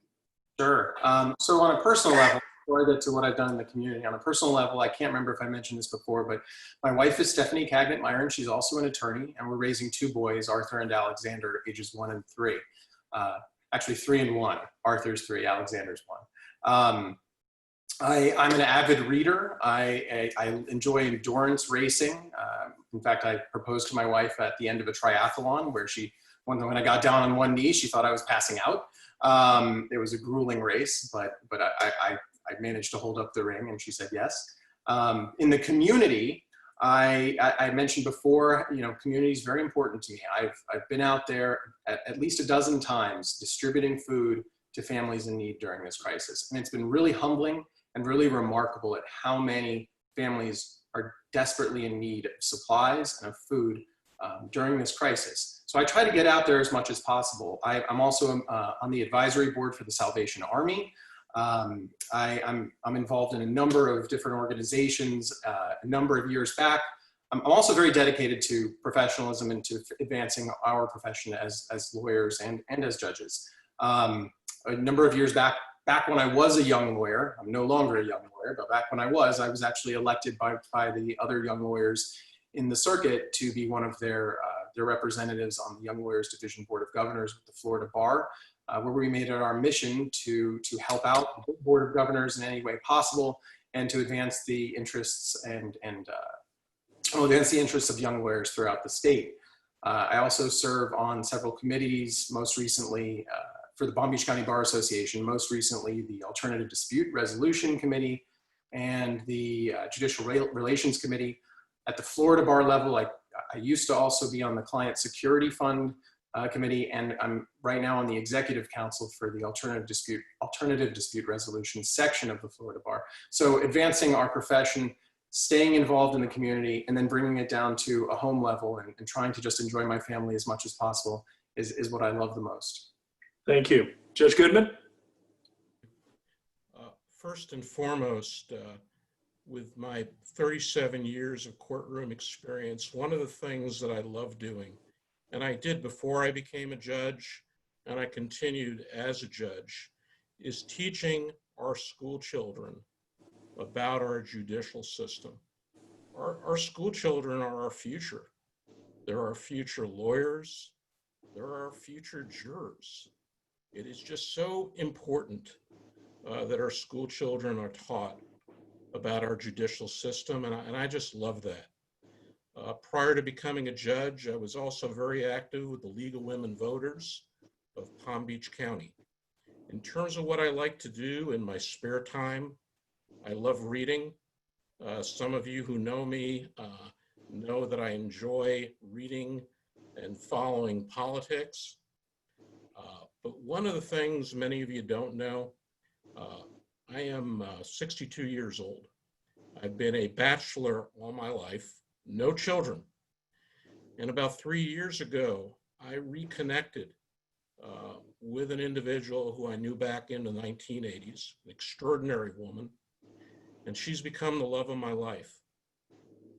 Sure. So on a personal level, before I get to what I've done in the community, on a personal level, I can't remember if I mentioned this before, but my wife is Stephanie Cagnett Myron. She's also an attorney, and we're raising 2 boys, Arthur and Alexander, ages 1 and 3. Actually 3 and 1. Arthur's 3, Alexander's 1. I'm an avid reader. I enjoy endurance racing. In fact, I proposed to my wife at the end of a triathlon where when I got down on one knee, she thought I was passing out. It was a grueling race, but I managed to hold up the ring, and she said yes. In the community, I mentioned before, community is very important to me. I've been out there at least a dozen times distributing food to families in need during this crisis. And it's been really humbling and really remarkable at how many families are desperately in need of supplies and of food during this crisis. So I try to get out there as much as possible. I'm also on the advisory board for the Salvation Army. I'm involved in a number of different organizations a number of years back. I'm also very dedicated to professionalism and to advancing our profession as lawyers and as judges. A number of years back when I was a young lawyer, I'm no longer a young lawyer, but back when I was actually elected by the other young lawyers in the circuit to be one of their representatives on the Young Lawyers Division Board of Governors with the Florida Bar, where we made it our mission to help out the Board of Governors in any way possible and to advance the interests advance the interests of young lawyers throughout the state. I also serve on several committees, most recently for the Palm Beach County Bar Association, most recently the Alternative Dispute Resolution Committee and the Judicial Relations Committee. At the Florida Bar level, I used to also be on the Client Security Fund Committee, and I'm right now on the Executive Council for the Alternative Dispute Resolution section of the Florida Bar. So advancing our profession, staying involved in the community, and then bringing it down to a home level and trying to just enjoy my family as much as possible is what I love the most. Thank you. Judge Goodman? First and foremost, with my 37 years of courtroom experience, one of the things that I love doing, and I did before I became a judge, and I continued as a judge, is teaching our school children about our judicial system. Our school children are our future. They're our future lawyers. They're our future jurors. It is just so important that our school children are taught about our judicial system, and I just love that. Prior to becoming a judge, I was also very active with the League of Women Voters of Palm Beach County. In terms of what I like to do in my spare time, I love reading. Some of you who know me know that I enjoy reading and following politics. But one of the things many of you don't know, I am 62 years old. I've been a bachelor all my life, no children. And about 3 years ago, I reconnected with an individual who I knew back in the 1980s, an extraordinary woman, and she's become the love of my life.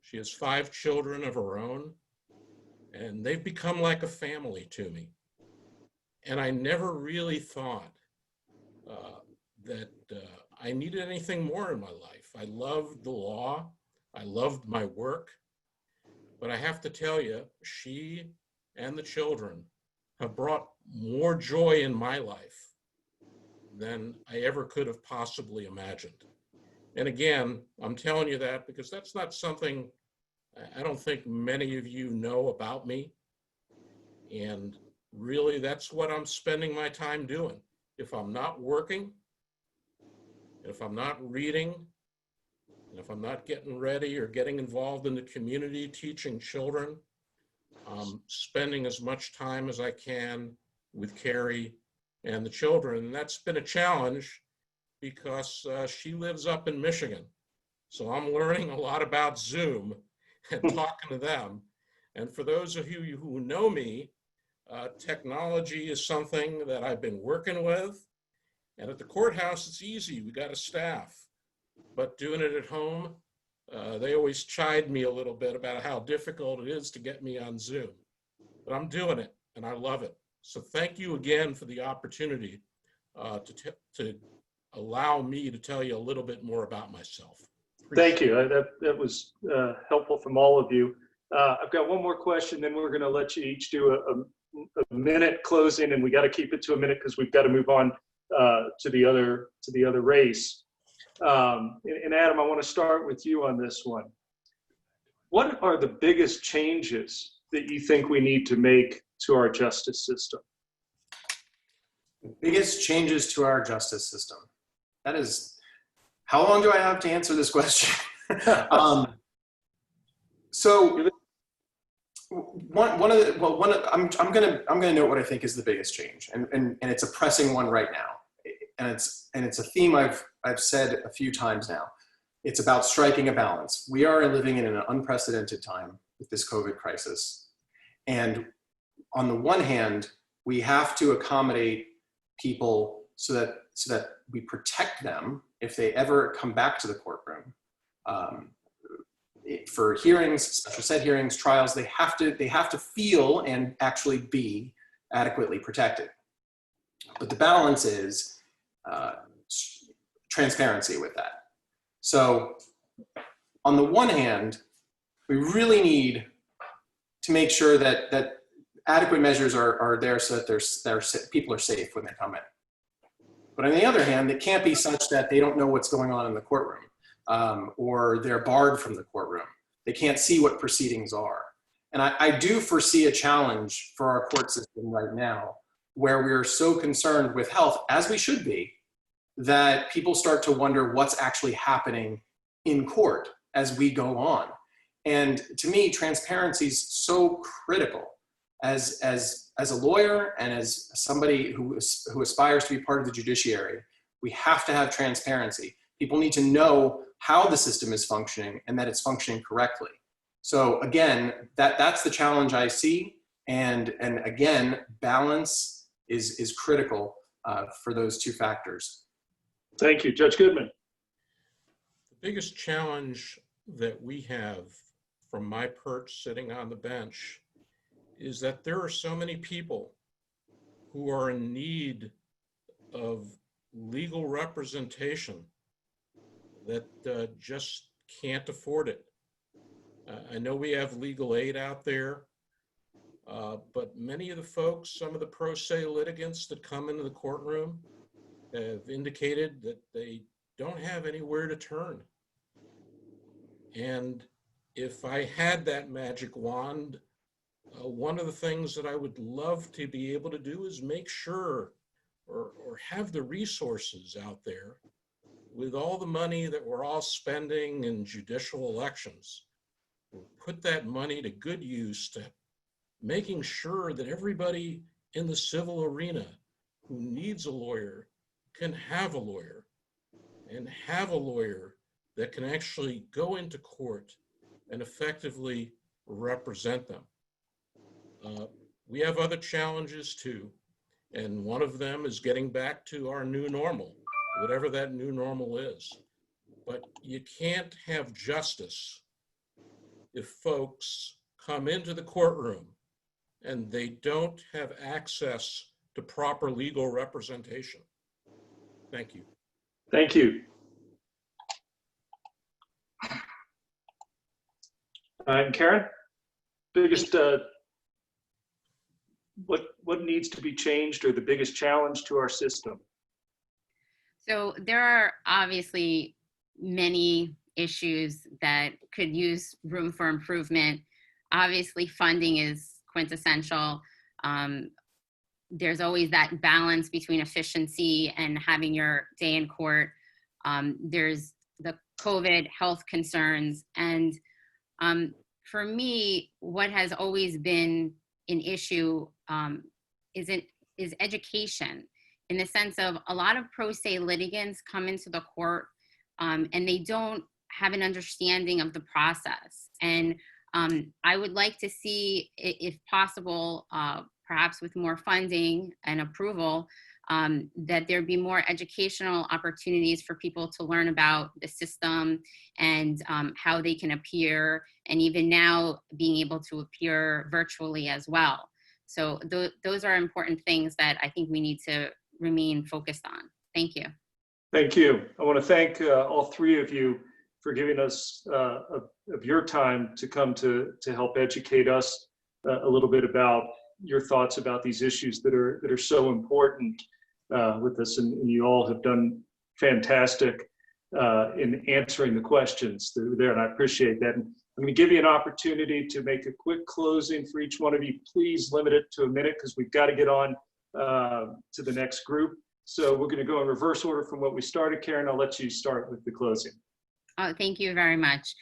She has 5 children of her own, and they've become like a family to me. And I never really thought that I needed anything more in my life. I loved the law. I loved my work. But I have to tell you, she and the children have brought more joy in my life than I ever could have possibly imagined. And again, I'm telling you that because that's not something I don't think many of you know about me. And really, that's what I'm spending my time doing. If I'm not working, if I'm not reading, and if I'm not getting ready or getting involved in the community teaching children, I'm spending as much time as I can with Carrie and the children. And that's been a challenge because she lives up in Michigan. So I'm learning a lot about Zoom and talking to them. And for those of you who know me, technology is something that I've been working with. And at the courthouse, it's easy. We got a staff. But doing it at home, they always chide me a little bit about how difficult it is to get me on Zoom. But I'm doing it, and I love it. So thank you again for the opportunity to allow me to tell you a little bit more about myself. Thank you. That was helpful from all of you. I've got one more question, then we're going to let you each do a minute closing, and we got to keep it to a minute because we've got to move on to the other race. And Adam, I want to start with you on this one. What are the biggest changes that you think we need to make to our justice system? Biggest changes to our justice system. That is, how long do I have to answer this question? So I'm gonna note what I think is the biggest change, and it's a pressing one right now, and it's a theme I've said a few times now. It's about striking a balance. We are living in an unprecedented time with this COVID crisis, and on the one hand, we have to accommodate people so that we protect them if they ever come back to the courtroom. For hearings, special set hearings, trials, they have to feel and actually be adequately protected. But the balance is transparency with that. So on the one hand, we really need to make sure that adequate measures are there so that people are safe when they come in. But on the other hand, it can't be such that they don't know what's going on in the courtroom, or they're barred from the courtroom. They can't see what proceedings are. And I do foresee a challenge for our court system right now, where we're so concerned with health, as we should be, that people start to wonder what's actually happening in court as we go on. And to me, transparency is so critical. As a lawyer and as somebody who aspires to be part of the judiciary, we have to have transparency. People need to know how the system is functioning and that it's functioning correctly. So again, that's the challenge I see. And again, balance is critical for those two factors. Thank you. Judge Goodman. The biggest challenge that we have from my perch sitting on the bench is that there are so many people who are in need of legal representation that just can't afford it. I know we have legal aid out there, but many of the folks, some of the pro se litigants that come into the courtroom have indicated that they don't have anywhere to turn. And if I had that magic wand, one of the things that I would love to be able to do is make sure or have the resources out there with all the money that we're all spending in judicial elections. We'll put that money to good use to making sure that everybody in the civil arena who needs a lawyer can have a lawyer, and have a lawyer that can actually go into court and effectively represent them. We have other challenges too, and one of them is getting back to our new normal, whatever that new normal is. But you can't have justice if folks come into the courtroom and they don't have access to proper legal representation. Thank you. Thank you. And Caryn, biggest, what needs to be changed, or the biggest challenge to our system? So there are obviously many issues that could use room for improvement. Obviously, funding is quintessential. There's always that balance between efficiency and having your day in court. There's the COVID health concerns. And for me, what has always been an issue is education, in the sense of a lot of pro se litigants come into the court and they don't have an understanding of the process. And I would like to see, if possible, perhaps with more funding and approval, that there be more educational opportunities for people to learn about the system and how they can appear, and even now being able to appear virtually as well. So those are important things that I think we need to remain focused on. Thank you. Thank you. I want to thank all three of you for giving us of your time to come to help educate us a little bit about your thoughts about these issues that are so important with us, and you all have done fantastic in answering the questions that are there, and I appreciate that. And I'm going to give you an opportunity to make a quick closing for each one of you. Please limit it to a minute because we've got to get on to the next group. So we're going to go in reverse order from what we started. Caryn, I'll let you start with the closing. Oh, thank you very much.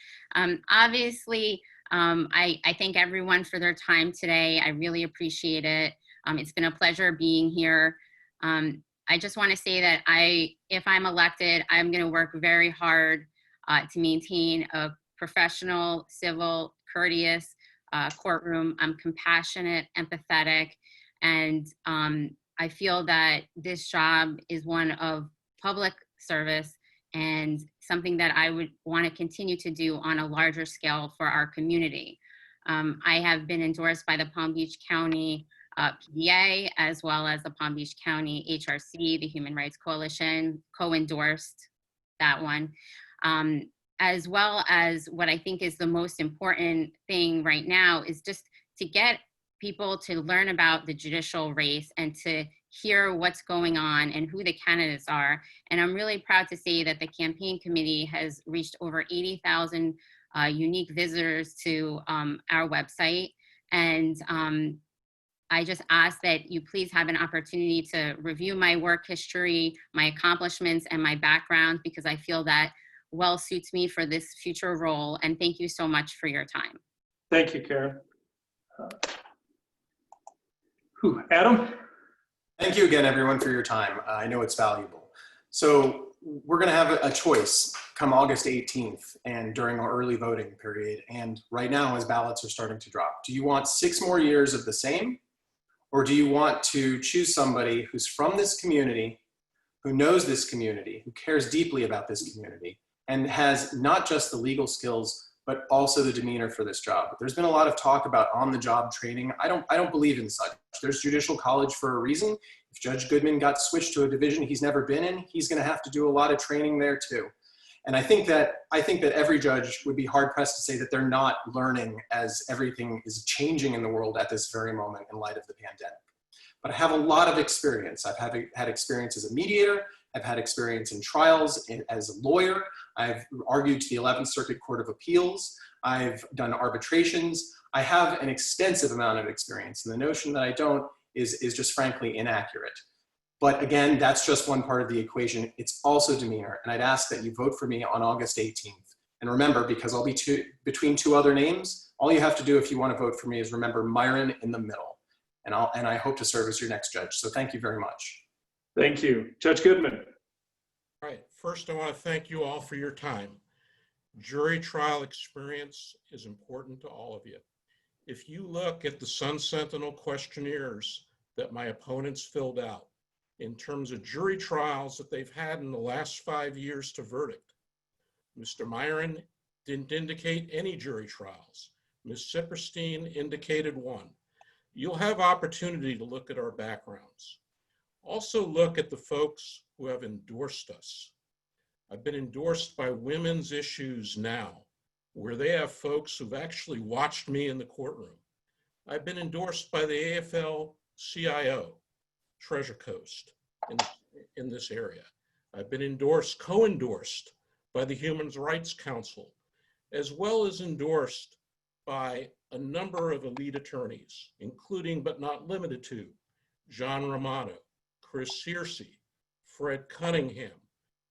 Obviously, I thank everyone for their time today. I really appreciate it. It's been a pleasure being here. I just want to say that if I'm elected, I'm going to work very hard to maintain a professional, civil, courteous courtroom. I'm compassionate, empathetic, and I feel that this job is one of public service and something that I would want to continue to do on a larger scale for our community. I have been endorsed by the Palm Beach County PBA, as well as the Palm Beach County HRC, the Human Rights Coalition, co-endorsed that one, as well as what I think is the most important thing right now is just to get people to learn about the judicial race and to hear what's going on and who the candidates are. And I'm really proud to say that the campaign committee has reached over 80,000 unique visitors to our website. And I just ask that you please have an opportunity to review my work history, my accomplishments, and my background, because I feel that well suits me for this future role. And thank you so much for your time. Thank you, Caryn. Adam? Thank you again, everyone, for your time. I know it's valuable. So we're going to have a choice come August 18th and during our early voting period. And right now, as ballots are starting to drop, do you want 6 more years of the same? Or do you want to choose somebody who's from this community, who knows this community, who cares deeply about this community, and has not just the legal skills, but also the demeanor for this job? There's been a lot of talk about on-the-job training. I don't believe in such. There's Judicial College for a reason. If Judge Goodman got switched to a division he's never been in, he's going to have to do a lot of training there too. And I think that every judge would be hard-pressed to say that they're not learning as everything is changing in the world at this very moment in light of the pandemic. But I have a lot of experience. I've had experience as a mediator. I've had experience in trials as a lawyer. I've argued to the 11th Circuit Court of Appeals. I've done arbitrations. I have an extensive amount of experience, and the notion that I don't is just frankly inaccurate. But again, that's just one part of the equation. It's also demeanor, and I'd ask that you vote for me on August 18th. And remember, because I'll be between 2 other names, all you have to do if you want to vote for me is remember Myron in the middle. And I hope to serve as your next judge. So thank you very much. Thank you. Judge Goodman. All right, first I want to thank you all for your time. Jury trial experience is important to all of you. If you look at the Sun Sentinel questionnaires that my opponents filled out in terms of jury trials that they've had in the last 5 years to verdict, Mr. Myron didn't indicate any jury trials. Ms. Siperstein indicated 1. You'll have opportunity to look at our backgrounds. Also look at the folks who have endorsed us. I've been endorsed by Women's Issues Now, where they have folks who've actually watched me in the courtroom. I've been endorsed by the AFL-CIO, Treasure Coast, in this area. I've been co-endorsed by the Human Rights Council, as well as endorsed by a number of elite attorneys, including but not limited to John Romano, Chris Searcy, Fred Cunningham,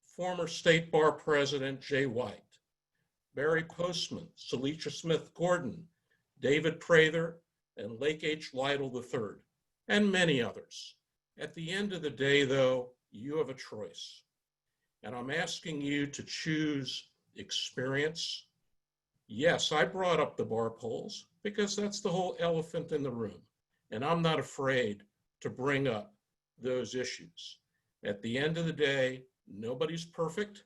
former State Bar President Jay White, Barry Postman, Salisha Smith Gordon, David Prather, and Lake H. Lytle III, and many others. At the end of the day, though, you have a choice. And I'm asking you to choose experience. Yes, I brought up the bar polls because that's the whole elephant in the room. And I'm not afraid to bring up those issues. At the end of the day, nobody's perfect.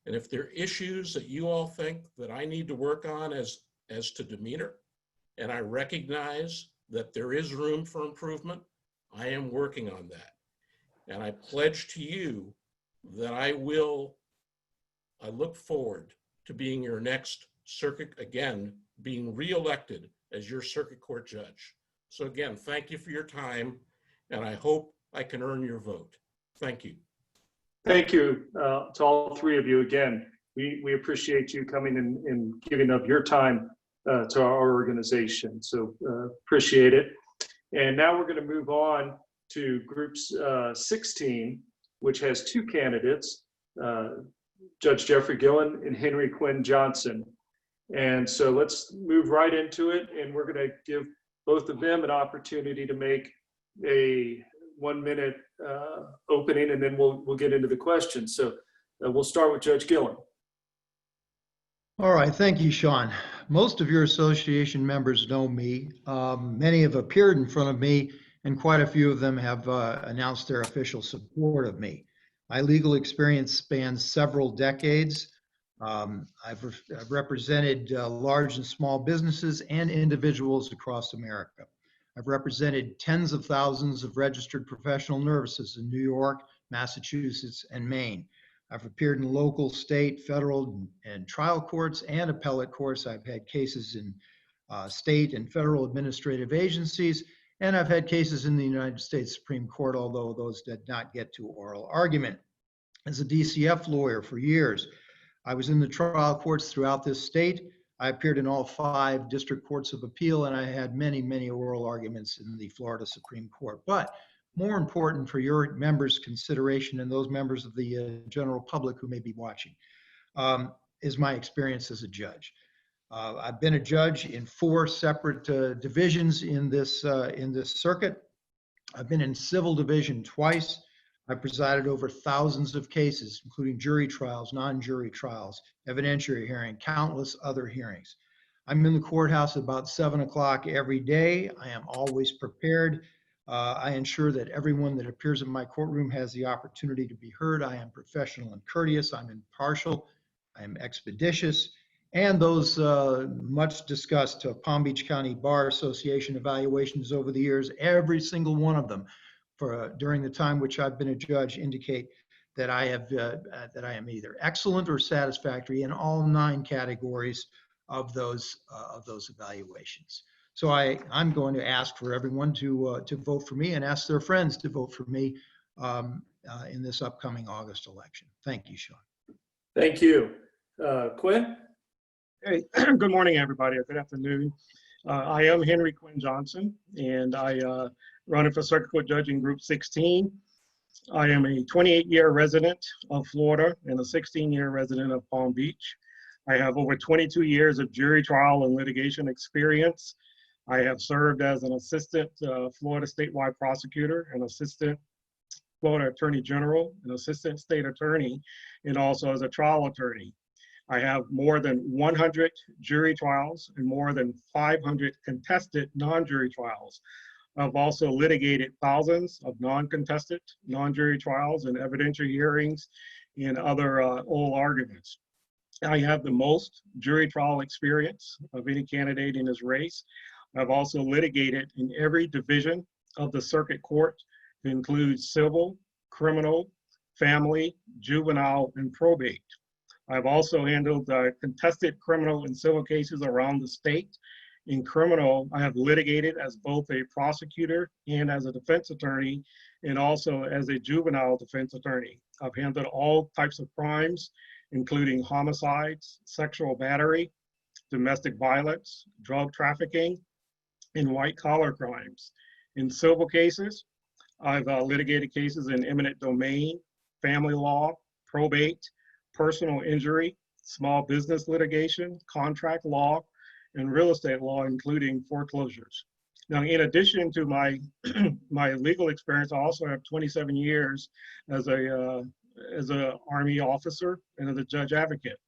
And if there are issues that you all think that I need to work on as to demeanor, and I recognize that there is room for improvement, I am working on that. And I pledge to you that I look forward to being your next circuit, again, being reelected as your circuit court judge. So again, thank you for your time, and I hope I can earn your vote. Thank you. Thank you to all three of you again. We appreciate you coming and giving up your time to our organization. So appreciate it. And now we're going to move on to groups 16, which has two candidates, Judge Jeffrey Gillen and Henry Quinn Johnson. And so let's move right into it. And we're going to give both of them an opportunity to make a 1-minute opening, and then we'll get into the questions. So we'll start with Judge Gillen. All right, thank you, Sean. Most of your association members know me. Many have appeared in front of me, and quite a few of them have announced their official support of me. My legal experience spans several decades. I've represented large and small businesses and individuals across America. I've represented tens of thousands of registered professional nurses in New York, Massachusetts, and Maine. I've appeared in local, state, federal, and trial courts and appellate courts. I've had cases in state and federal administrative agencies, and I've had cases in the United States Supreme Court, although those did not get to oral argument. As a DCF lawyer for years, I was in the trial courts throughout this state. I appeared in all 5 district courts of appeal, and I had many, many oral arguments in the Florida Supreme Court. But more important for your members' consideration and those members of the general public who may be watching is my experience as a judge. I've been a judge in 4 separate divisions in this circuit. I've been in civil division twice. I presided over thousands of cases, including jury trials, non-jury trials, evidentiary hearing, countless other hearings. I'm in the courthouse at about 7 o'clock every day. I am always prepared. I ensure that everyone that appears in my courtroom has the opportunity to be heard. I am professional and courteous. I'm impartial. I am expeditious. And those much discussed Palm Beach County Bar Association evaluations over the years, every single one of them during the time which I've been a judge indicate that I am either excellent or satisfactory in all 9 categories of those evaluations. So I'm going to ask for everyone to vote for me and ask their friends to vote for me in this upcoming August election. Thank you, Sean. Thank you. Quinn? Hey, good morning, everybody, or good afternoon. I am Henry Quinn Johnson, and I running for Circuit Court Judge in Group 16. I am a 28-year resident of Florida and a 16-year resident of Palm Beach. I have over 22 years of jury trial and litigation experience. I have served as an assistant Florida statewide prosecutor, an assistant Florida attorney general, an assistant state attorney, and also as a trial attorney. I have more than 100 jury trials and more than 500 contested non-jury trials. I've also litigated thousands of non-contested, non-jury trials and evidentiary hearings and other oral arguments. I have the most jury trial experience of any candidate in this race. I've also litigated in every division of the circuit court to include civil, criminal, family, juvenile, and probate. I've also handled contested criminal and civil cases around the state. In criminal, I have litigated as both a prosecutor and as a defense attorney, and also as a juvenile defense attorney. I've handled all types of crimes, including homicides, sexual battery, domestic violence, drug trafficking, and white-collar crimes. In civil cases, I've litigated cases in eminent domain, family law, probate, personal injury, small business litigation, contract law, and real estate law, including foreclosures. Now, in addition to my my legal experience, I also have 27 years as a Army officer and as a judge advocate.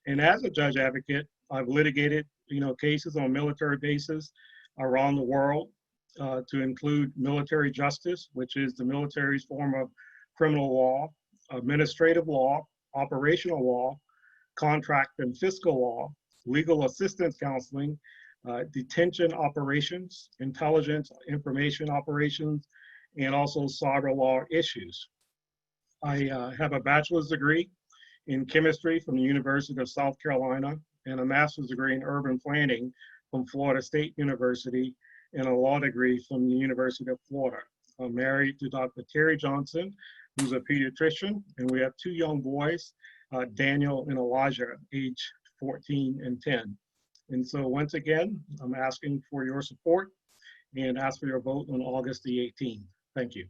And as a judge advocate, I've litigated cases on military bases around the world to include military justice, which is the military's form of criminal law, administrative law, operational law, contract and fiscal law, legal assistance counseling, detention operations, intelligence information operations, and also cyber law issues. I have a bachelor's degree in chemistry from the University of South Carolina and a master's degree in urban planning from Florida State University and a law degree from the University of Florida. I'm married to Dr. Terry Johnson, who's a pediatrician, and we have 2 young boys, Daniel and Elijah, age 14 and 10. And so once again, I'm asking for your support and ask for your vote on August the 18th. Thank you.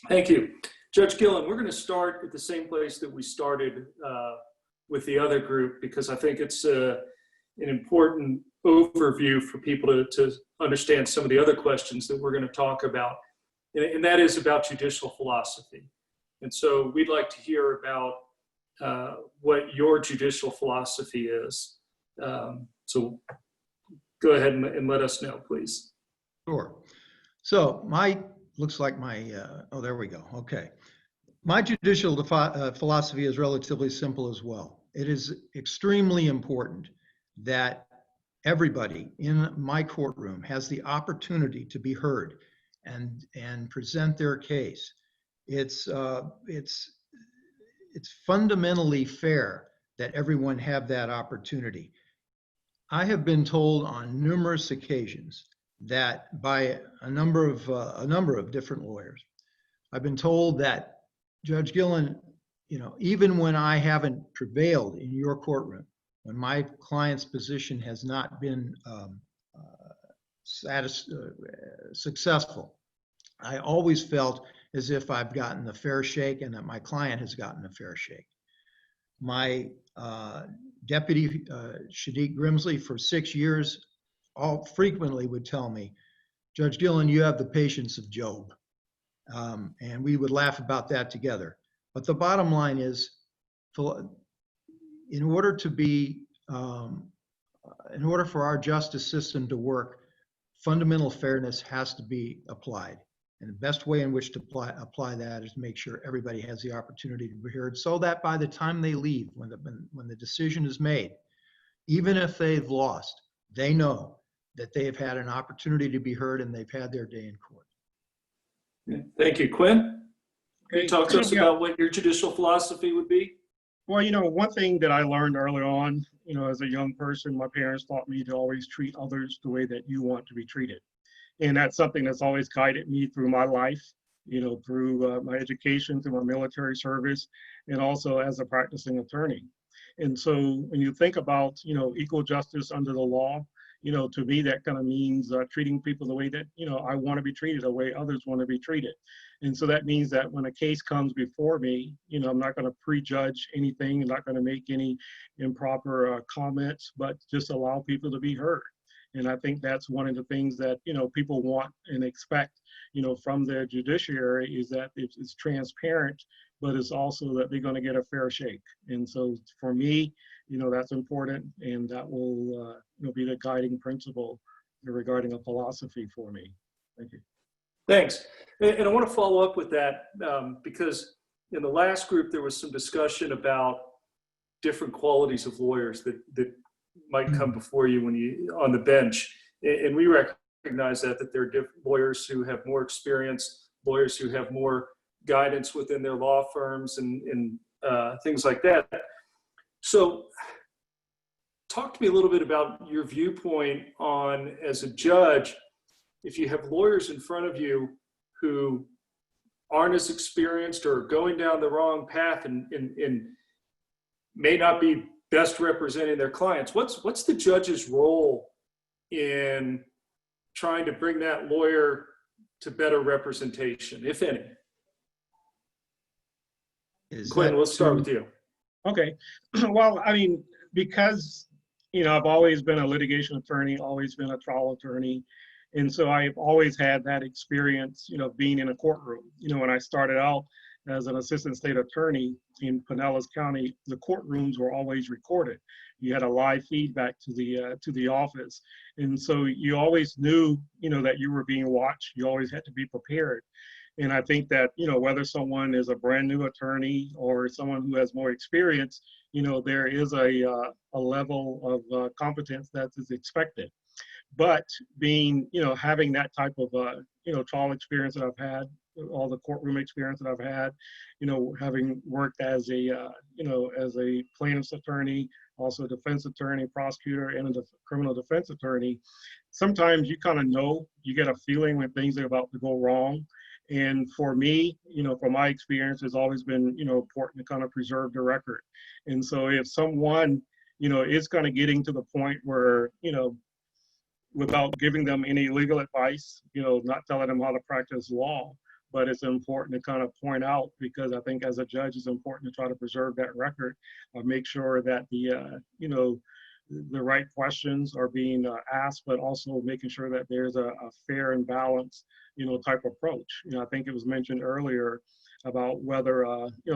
Thank you. Judge Gillen, we're going to start at the same place that we started with the other group, because I think it's an important overview for people to understand some of the other questions that we're going to talk about, and that is about judicial philosophy. And so we'd like to hear about what your judicial philosophy is. So go ahead and let us know, please. Sure. So looks like my, oh, there we go. Okay. My judicial philosophy is relatively simple as well. It is extremely important that everybody in my courtroom has the opportunity to be heard and present their case. It's fundamentally fair that everyone have that opportunity. I have been told on numerous occasions that by a number of different lawyers, I've been told that, Judge Gillen, even when I haven't prevailed in your courtroom, when my client's position has not been successful, I always felt as if I've gotten a fair shake and that my client has gotten a fair shake. My deputy, Shadiq Grimsley, for 6 years, frequently would tell me, Judge Gillen, you have the patience of Job. And we would laugh about that together. But the bottom line is, in order for our justice system to work, fundamental fairness has to be applied. And the best way in which to apply that is make sure everybody has the opportunity to be heard, so that by the time they leave, when the decision is made, even if they've lost, they know that they have had an opportunity to be heard and they've had their day in court. Thank you. Quinn, can you talk to us about what your judicial philosophy would be? Well, one thing that I learned early on, as a young person, my parents taught me to always treat others the way that you want to be treated. And that's something that's always guided me through my life, through my education, through my military service, and also as a practicing attorney. And so when you think about, equal justice under the law, to me, that kind of means treating people the way that, I want to be treated, the way others want to be treated. And so that means that when a case comes before me, I'm not going to prejudge anything. I'm not going to make any improper comments, but just allow people to be heard. And I think that's one of the things that, people want and expect, from their judiciary, is that it's transparent, but it's also that they're going to get a fair shake. And so for me, that's important, and that will be the guiding principle regarding a philosophy for me. Thank you. Thanks. And I want to follow up with that because in the last group, there was some discussion about different qualities of lawyers that might come before you when you on the bench. And we recognize that there are different lawyers who have more experience, lawyers who have more guidance within their law firms and things like that. So talk to me a little bit about your viewpoint on, as a judge, if you have lawyers in front of you who aren't as experienced or going down the wrong path and may not be best representing their clients, what's the judge's role in trying to bring that lawyer to better representation, if any? Quinn, let's start with you. Okay. Well, because, I've always been a litigation attorney, always been a trial attorney. And so I've always had that experience, being in a courtroom. When I started out as an assistant state attorney in Pinellas County, the courtrooms were always recorded. You had a live feedback to the office. And so you always knew, that you were being watched. You always had to be prepared. And I think that, whether someone is a brand new attorney or someone who has more experience, there is a level of competence that is expected. But being, having that type of, trial experience that I've had, all the courtroom experience that I've had, having worked as a, as a plaintiff's attorney, also a defense attorney, prosecutor, and a criminal defense attorney. Sometimes you kind of know, you get a feeling when things are about to go wrong. And for me, from my experience, it's always been, important to kind of preserve the record. And so if someone, is kind of getting to the point where, without giving them any legal advice, not telling them how to practice law, but it's important to kind of point out, because I think as a judge, it's important to try to preserve that record, make sure that the right questions are being asked, but also making sure that there's a fair and balanced, type approach. I think it was mentioned earlier about whether,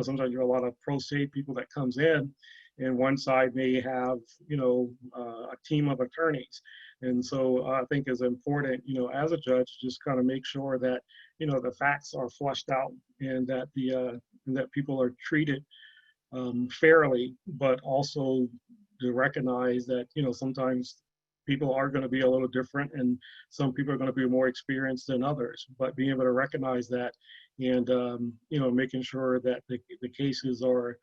sometimes you have a lot of pro se people that comes in, and one side may have, a team of attorneys. And so I think it's important, as a judge, just kind of make sure that, the facts are flushed out, and that that people are treated fairly, but also to recognize that, sometimes people are going to be a little different, and some people are going to be more experienced than others, but being able to recognize that, and, making sure that the cases are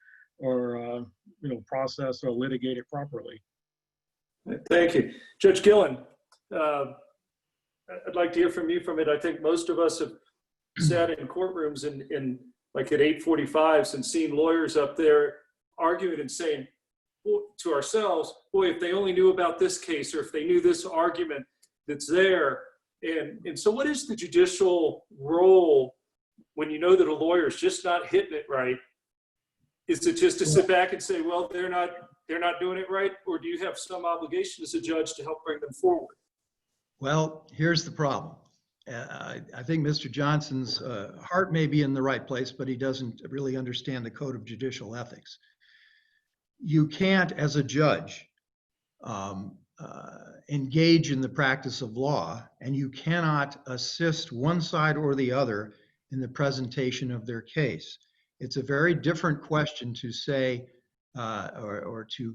processed or litigated properly. Thank you. Judge Gillen, I'd like to hear from you from it. I think most of us have sat in courtrooms in like at 8:45s and seen lawyers up there arguing and saying to ourselves, boy, if they only knew about this case, or if they knew this argument that's there. And so what is the judicial role when you know that a lawyer is just not hitting it right? Is it just to sit back and say, well, they're not doing it right? Or do you have some obligation as a judge to help bring them forward? Well, here's the problem. I think Mr. Johnson's heart may be in the right place, but he doesn't really understand the code of judicial ethics. You can't, as a judge, engage in the practice of law, and you cannot assist one side or the other in the presentation of their case. It's a very different question to say, or to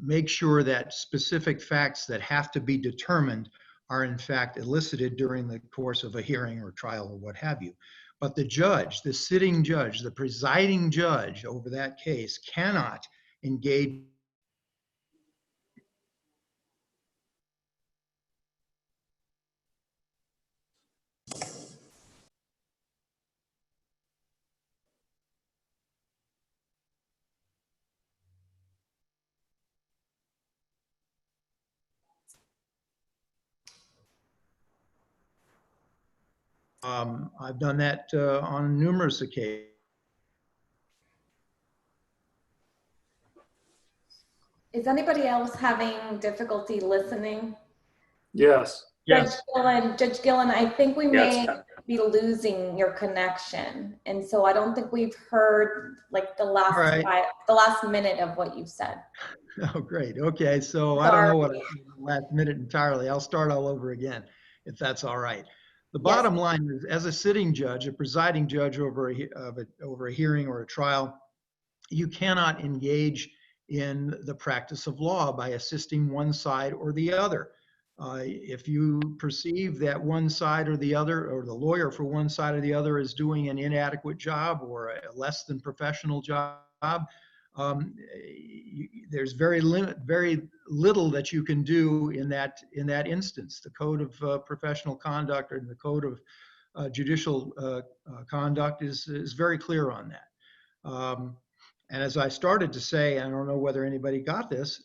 make sure that specific facts that have to be determined are in fact elicited during the course of a hearing or trial or what have you. But the judge, the sitting judge, the presiding judge over that case cannot engage I've done that on numerous occasions. Is anybody else having difficulty listening? Yes. Yes. Judge Gillen, I think we may Yes. be losing your connection. And so I don't think we've heard like the last the last minute of what you said. Oh, great. Okay. So I don't know what I said in the last minute entirely. I'll start all over again, if that's all right. The bottom line is, as a sitting judge, a presiding judge over a hearing or a trial, you cannot engage in the practice of law by assisting one side or the other. If you perceive that one side or the other, or the lawyer for one side or the other, is doing an inadequate job or a less than professional job, there's very little that you can do in that instance. The code of professional conduct or the code of judicial conduct is very clear on that. And as I started to say, I don't know whether anybody got this,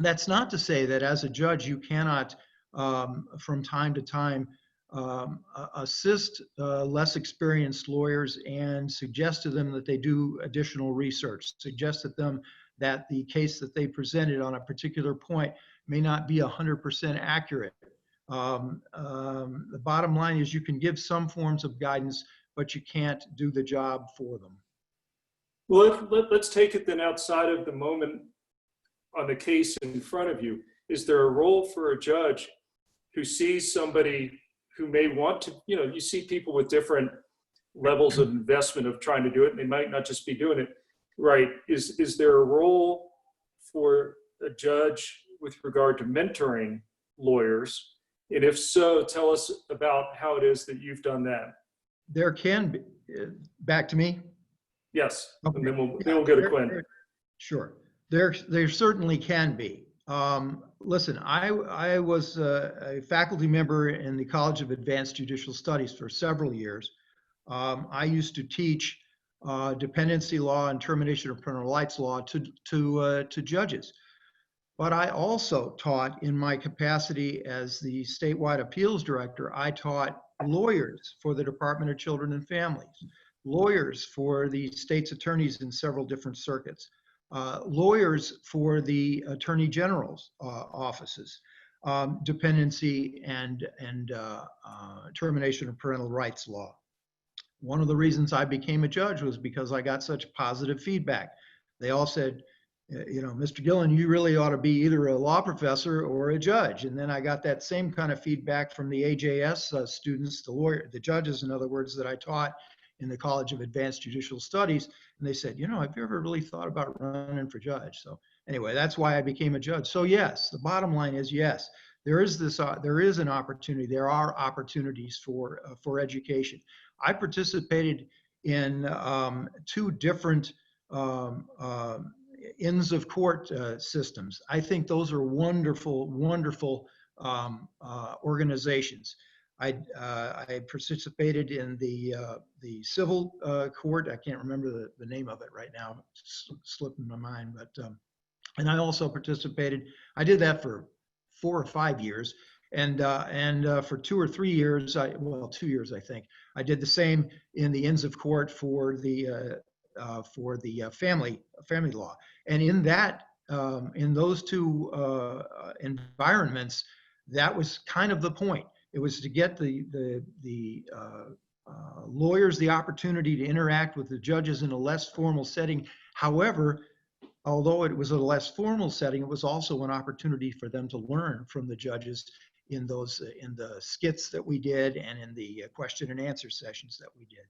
that's not to say that as a judge you cannot, from time to time, assist less experienced lawyers and suggest to them that they do additional research, suggest to them that the case that they presented on a particular point may not be 100% accurate. The bottom line is you can give some forms of guidance, but you can't do the job for them. Well, let's take it then outside of the moment on the case in front of you. Is there a role for a judge who sees somebody who may want to, you see people with different levels of investment of trying to do it, and they might not just be doing it right. Is there a role for a judge with regard to mentoring lawyers And if so, tell us about how it is that you've done that. There can be, back to me? Yes, Okay. and then we'll go to Quinn. Sure. There certainly can be. Listen, I was a faculty member in the College of Advanced Judicial Studies for several years. I used to teach dependency law and termination of parental rights law to judges. But I also taught, in my capacity as the statewide appeals director, I taught lawyers for the Department of Children and Families, lawyers for the state's attorneys in several different circuits, lawyers for the attorney general's offices, dependency and termination of parental rights law. One of the reasons I became a judge was because I got such positive feedback. They all said, you know, Mr. Gillen, you really ought to be either a law professor or a judge. And then I got that same kind of feedback from the AJS students, the judges, in other words, that I taught in the College of Advanced Judicial Studies. And they said, you know, have you ever really thought about running for judge? So anyway, that's why I became a judge. So yes, the bottom line is yes, there is an opportunity. There are opportunities for education. I participated in 2 different Inns of Court systems. I think those are wonderful, wonderful organizations. I participated in the civil court. I can't remember the name of it right now. It's slipping my mind. But and I also participated. I did that for 4 or 5 years, and for 2 or 3 years, 2 years I think. I did the same in the Inns of Court for the family law. And in that, in those 2 environments, that was kind of the point. It was to get the lawyers the opportunity to interact with the judges in a less formal setting. However, although it was a less formal setting, it was also an opportunity for them to learn from the judges in the skits that we did and in the question and answer sessions that we did.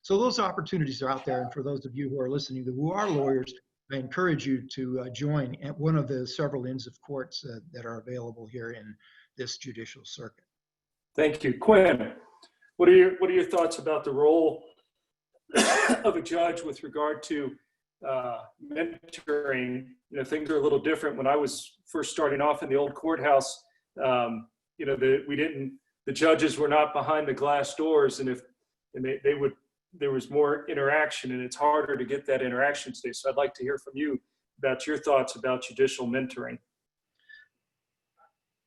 So those opportunities are out there. And for those of you who are listening who are lawyers, I encourage you to join at one of the several Inns of Courts that are available here in this judicial circuit. Thank you. Quinn, what are your thoughts about the role of a judge with regard to mentoring? You know, things are a little different. When I was first starting off in the old courthouse, you know, the judges were not behind the glass doors, and there was more interaction, and it's harder to get that interaction today. So I'd like to hear from you about your thoughts about judicial mentoring.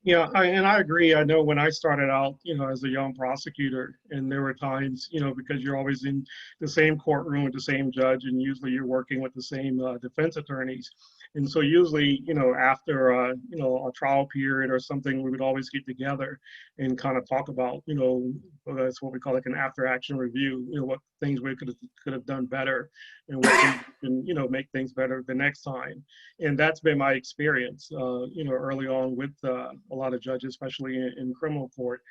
Yeah, I agree. I know when I started out, you know, as a young prosecutor, and there were times, you know, because you're always in the same courtroom with the same judge, and usually you're working with the same defense attorneys. And so usually, you know, after, you know, a trial period or something, we would always get together and kind of talk about, you know, that's what we call like an after action review, you know, what things we could have done better and what we can, you know, make things better the next time. And that's been my experience, you know, early on with a lot of judges, especially in criminal court,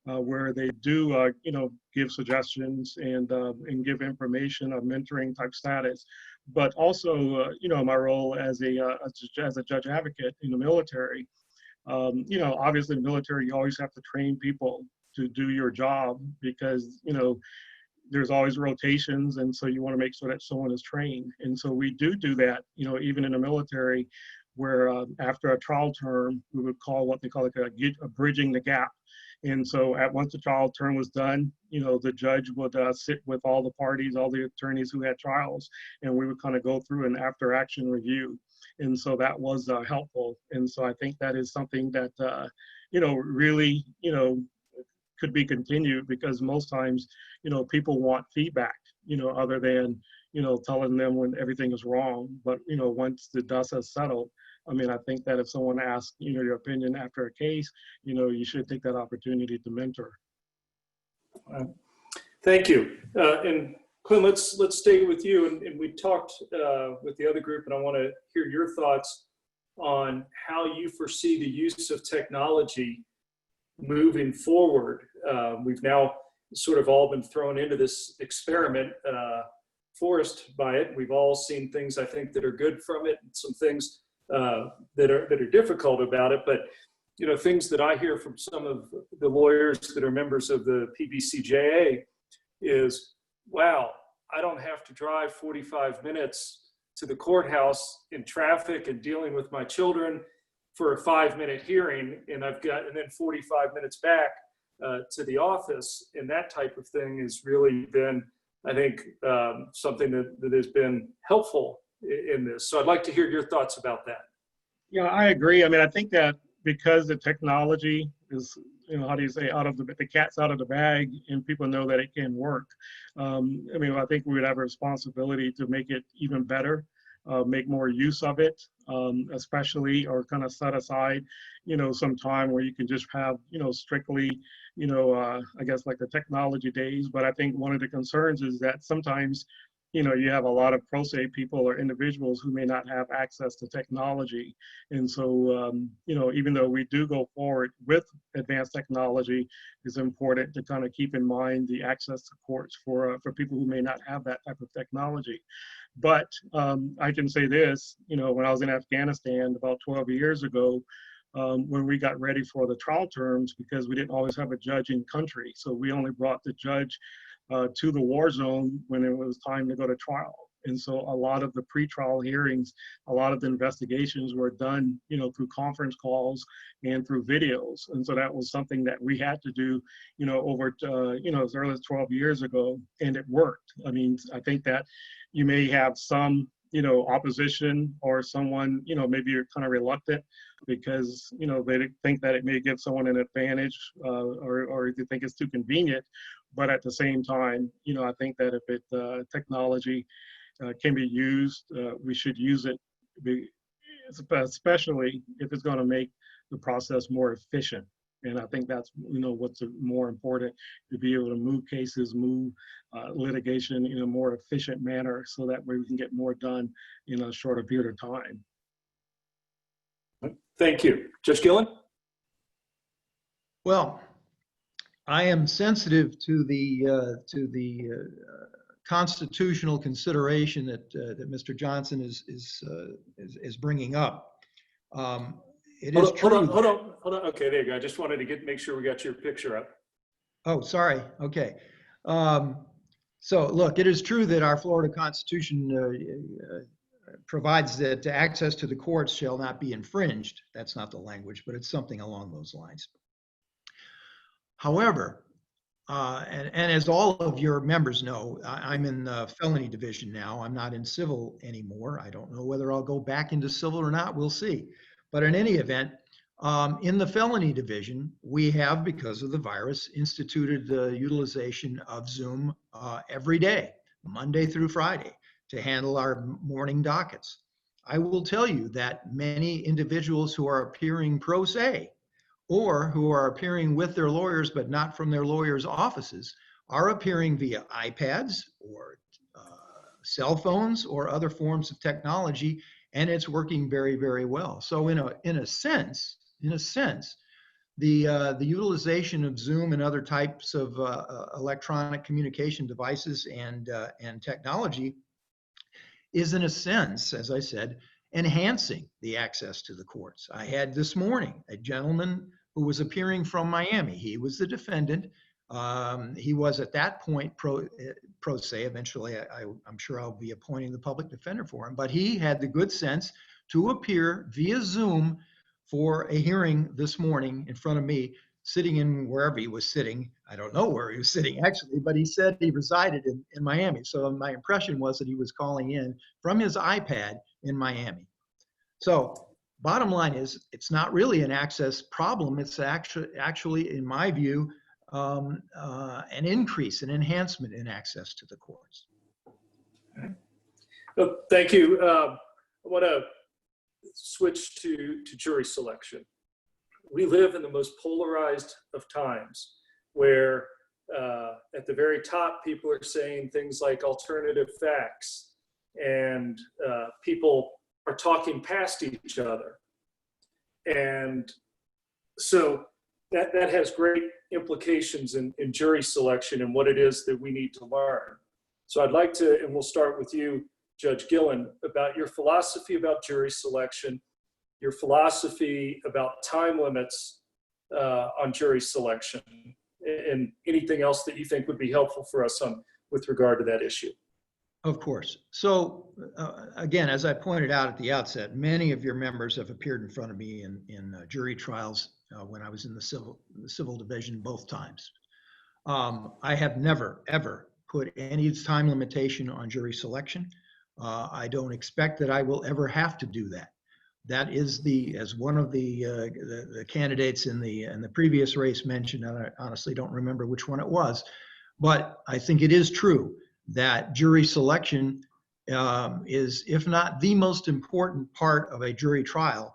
where they do, you know, give suggestions and give information, a mentoring type status. But also, you know, my role as a judge advocate in the military, you know, obviously in the military, you always have to train people to do your job because, you know, there's always rotations. And so you want to make sure that someone is trained. And so we do that, you know, even in the military, where after a trial term, we would call what they call like a bridging the gap. And so once the trial term was done, you know, the judge would sit with all the parties, all the attorneys who had trials, and we would kind of go through an after action review. And so that was helpful. And so I think that is something that, you know, really, you know, could be continued, because most times, you know, people want feedback, you know, other than, you know, telling them when everything is wrong. But, you know, once the dust has settled, I mean, I think that if someone asks, you know, your opinion after a case, you know, you should take that opportunity to mentor. Thank you. And Quinn, let's stay with you. And we talked with the other group, and I want to hear your thoughts on how you foresee the use of technology moving forward. We've now sort of all been thrown into this experiment, forced by it. We've all seen things, I think, that are good from it, and some things that are difficult about it. But you know, things that I hear from some of the lawyers that are members of the PBCJA is, wow, I don't have to drive 45 minutes to the courthouse in traffic and dealing with my children for a 5-minute hearing, and then 45 minutes back to the office. And that type of thing has really been, I think, something that has been helpful in this. So I'd like to hear your thoughts about that. Yeah, I agree. I mean, I think that because the technology is, you know, how do you say, the cat's out of the bag, and people know that it can work. I mean, I think we would have a responsibility to make it even better, make more use of it, especially, or kind of set aside, you know, some time where you can just have, you know, strictly, you know, I guess like the technology days. But I think one of the concerns is that sometimes, you know, you have a lot of pro se people or individuals who may not have access to technology. And so, you know, even though we do go forward with advanced technology, it's important to kind of keep in mind the access to courts for people who may not have that type of technology. But I can say this, you know, when I was in Afghanistan about 12 years ago, when we got ready for the trial terms, because we didn't always have a judge in country. So we only brought the judge to the war zone when it was time to go to trial. And so a lot of the pretrial hearings, a lot of the investigations were done, you know, through conference calls and through videos. And so that was something that we had to do, you know, over, you know, as early as 12 years ago, and it worked. I mean, I think that you may have some, you know, opposition, or someone, you know, maybe you're kind of reluctant because, you know, they think that it may give someone an advantage, or they think it's too convenient. But at the same time, you know, I think that if technology can be used, we should use it, especially if it's going to make the process more efficient. And I think that's, you know, what's more important, to be able to move cases, move litigation in a more efficient manner, so that way we can get more done in a shorter period of time. Thank you. Judge Gillen? Well, I am sensitive to the constitutional consideration that Mr. Johnson is bringing up. It is true. Hold on. Okay, there you go. I just wanted to make sure we got your picture up. Oh, sorry. Okay. So look, it is true that our Florida Constitution provides that access to the courts shall not be infringed. That's not the language, but it's something along those lines. However, and as all of your members know, I'm in the felony division now. I'm not in civil anymore. I don't know whether I'll go back into civil or not. We'll see. But in any event, in the felony division, we have, because of the virus, instituted the utilization of Zoom every day, Monday through Friday, to handle our morning dockets. I will tell you that many individuals who are appearing pro se, or who are appearing with their lawyers but not from their lawyers' offices, are appearing via iPads or cell phones or other forms of technology, and it's working very, very well. So in a sense, the utilization of Zoom and other types of electronic communication devices and technology is, in a sense, as I said, enhancing the access to the courts. I had this morning a gentleman who was appearing from Miami. He was the defendant. He was at that point pro se. Eventually, I'm sure I'll be appointing the public defender for him. But he had the good sense to appear via Zoom for a hearing this morning in front of me, sitting in wherever he was sitting. I don't know where he was sitting actually, but he said he resided in Miami. So my impression was that he was calling in from his iPad in Miami. So bottom line is, it's not really an access problem. It's actually, in my view, an increase, an enhancement in access to the courts. Well, thank you. I want to switch to jury selection. We live in the most polarized of times, where at the very top, people are saying things like alternative facts, and people are talking past each other. And so that has great implications in jury selection and what it is that we need to learn. So I'd like to, and we'll start with you, Judge Gillen, about your philosophy about jury selection, your philosophy about time limits on jury selection, and anything else that you think would be helpful for us with regard to that issue. Of course. So again, as I pointed out at the outset, many of your members have appeared in front of me in jury trials when I was in the civil division both times. I have never, ever put any time limitation on jury selection. I don't expect that I will ever have to do that. That is as one of the candidates in the previous race mentioned, and I honestly don't remember which one it was, but I think it is true that jury selection is, if not the most important part of a jury trial,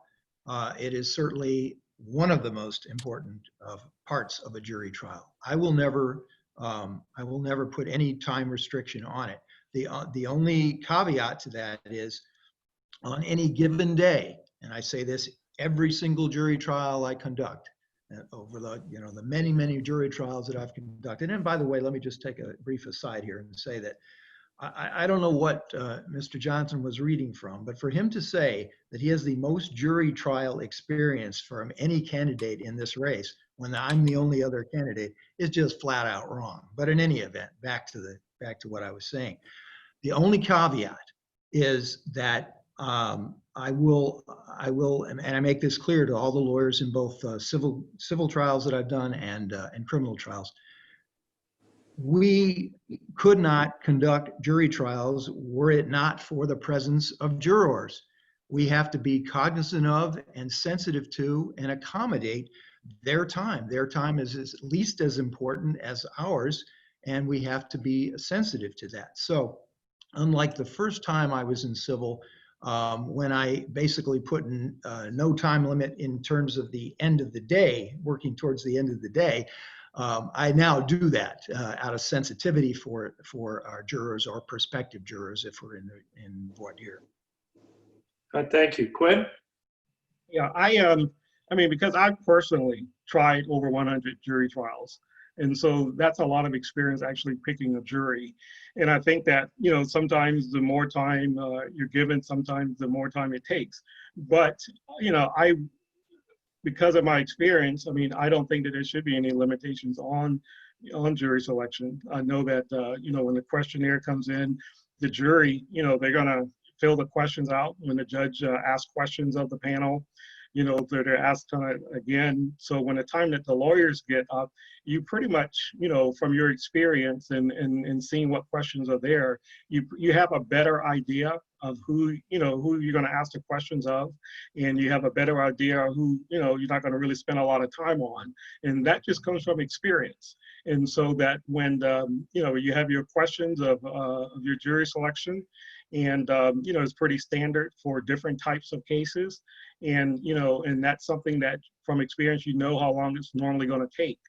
it is certainly one of the most important parts of a jury trial. I will never put any time restriction on it. The only caveat to that is, on any given day, and I say this every single jury trial I conduct, over the many jury trials that I've conducted. And by the way, let me just take a brief aside here and say that I don't know what Mr. Johnson was reading from, but for him to say that he has the most jury trial experience from any candidate in this race when I'm the only other candidate is just flat out wrong. But in any event, back to what I was saying. The only caveat is that I will, and I make this clear to all the lawyers in both civil trials that I've done and criminal trials. We could not conduct jury trials were it not for the presence of jurors. We have to be cognizant of and sensitive to and accommodate their time. Their time is at least as important as ours, and we have to be sensitive to that. So, unlike the first time I was in civil, when I basically put in no time limit in terms of the end of the day, working towards the end of the day, I now do that out of sensitivity for our jurors or prospective jurors if we're in voir dire. Thank you. Quinn? Yeah, I mean, because I've personally tried over 100 jury trials. And so that's a lot of experience actually picking a jury. And I think that, sometimes the more time you're given, sometimes the more time it takes. But, because of my experience, I mean, I don't think that there should be any limitations on jury selection. I know that, when the questionnaire comes in, the jury, they're going to fill the questions out when the judge asks questions of the panel. They're asked again. So when the time that the lawyers get up, you pretty much, from your experience and seeing what questions are there, you have a better idea of who you're going to ask the questions of, and you have a better idea of who, you're not going to really spend a lot of time on. And that just comes from experience. And so that when, you have your questions of your jury selection, and, it's pretty standard for different types of cases. And, and that's something that from experience, how long it's normally going to take.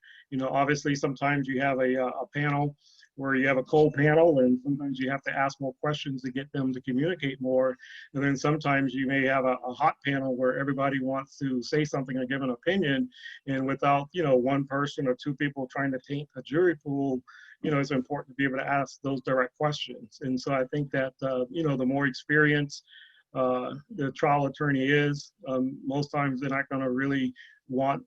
Obviously, sometimes you have a panel where you have a cold panel, and sometimes you have to ask more questions to get them to communicate more. And then sometimes you may have a hot panel where everybody wants to say something or give an opinion. And without, one person or two people trying to taint a jury pool, it's important to be able to ask those direct questions. And so I think that, the more experience the trial attorney is, most times they're not going to really want,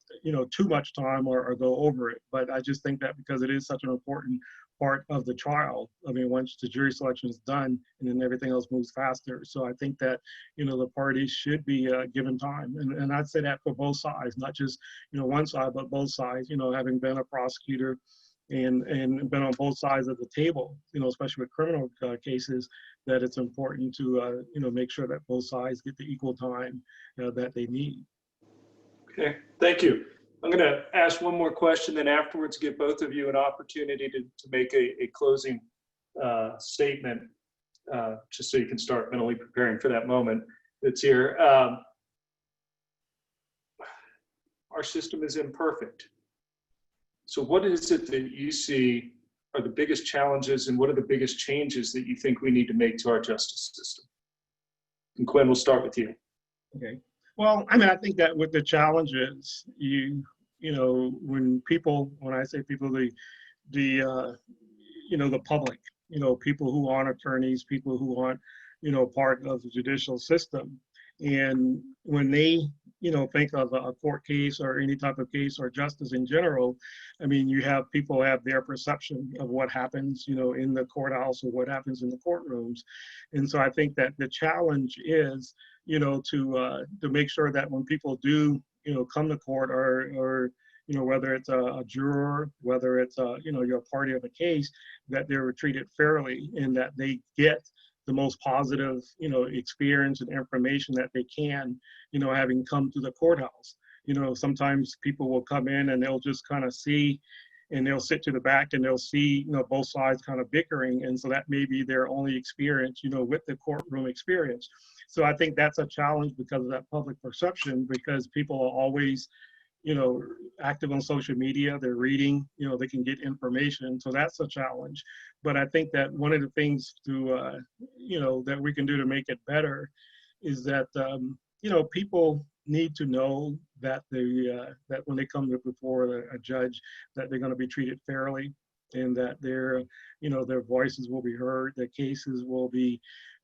too much time or go over it. But I just think that because it is such an important part of the trial, I mean, once the jury selection is done, and then everything else moves faster. So I think that, the parties should be given time. And I'd say that for both sides, not just, one side, but both sides, having been a prosecutor and been on both sides of the table, especially with criminal cases, that it's important to, make sure that both sides get the equal time that they need. Okay, thank you. I'm going to ask one more question, then afterwards give both of you an opportunity to make a closing statement, just so you can start mentally preparing for that moment that's here. Our system is imperfect. So what is it that you see are the biggest challenges, and what are the biggest changes that you think we need to make to our justice system? And Quinn, we'll start with you. Okay. Well, I mean, I think that with the challenges, when I say people, the public, people who aren't attorneys, people who aren't, part of the judicial system, And when they, think of a court case or any type of case or justice in general, I mean, you have people have their perception of what happens, in the courthouse or what happens in the courtrooms. And so I think that the challenge is, to make sure that when people do, come to court or whether it's a juror, whether it's you're a party of a case, that they're treated fairly and that they get the most positive, experience and information that they can, having come to the courthouse. Sometimes people will come in and they'll just kind of see, and they'll sit to the back and they'll see, both sides kind of bickering. And so that may be their only experience, with the courtroom experience. So I think that's a challenge because of that public perception, because people are always, active on social media, they're reading, they can get information. So that's a challenge. But I think that one of the things to, that we can do to make it better is that, people need to know that that when they come before a judge, that they're going to be treated fairly and that their voices will be heard, their cases will be,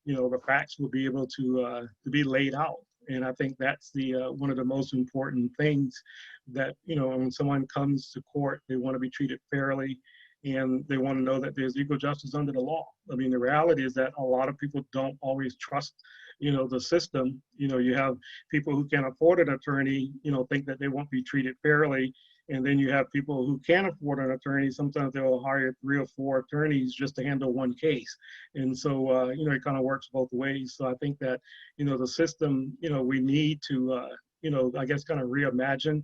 the facts will be able to be laid out. And I think that's the one of the most important things that, when someone comes to court, they want to be treated fairly and they want to know that there's equal justice under the law. I mean, the reality is that a lot of people don't always trust, the system. You have people who can't afford an attorney, think that they won't be treated fairly. And then you have people who can't afford an attorney. Sometimes they'll hire 3 or 4 attorneys just to handle one case. And so, it kind of works both ways. So I think that, the system, we need to, I guess kind of reimagine,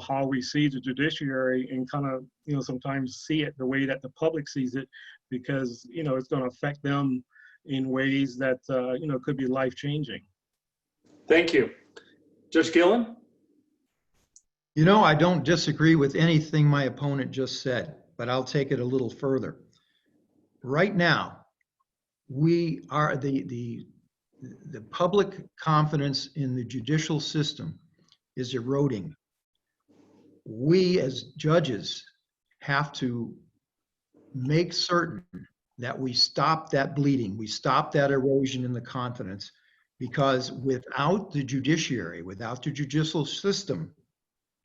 how we see the judiciary and kind of, sometimes see it the way that the public sees it, because, it's going to affect them in ways that, could be life-changing. Thank you. Judge Gillen? I don't disagree with anything my opponent just said, but I'll take it a little further. Right now, we are the public confidence in the judicial system is eroding. We as judges have to make certain that we stop that bleeding, we stop that erosion in the confidence, because without the judiciary, without the judicial system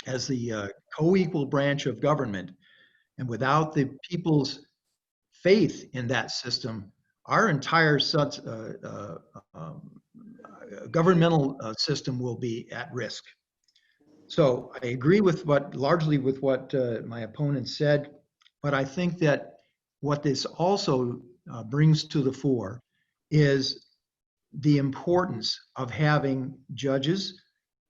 as the co-equal branch of government, and without the people's faith in that system, our entire governmental system will be at risk. So I agree with largely with what my opponent said, but I think that what this also brings to the fore is the importance of having judges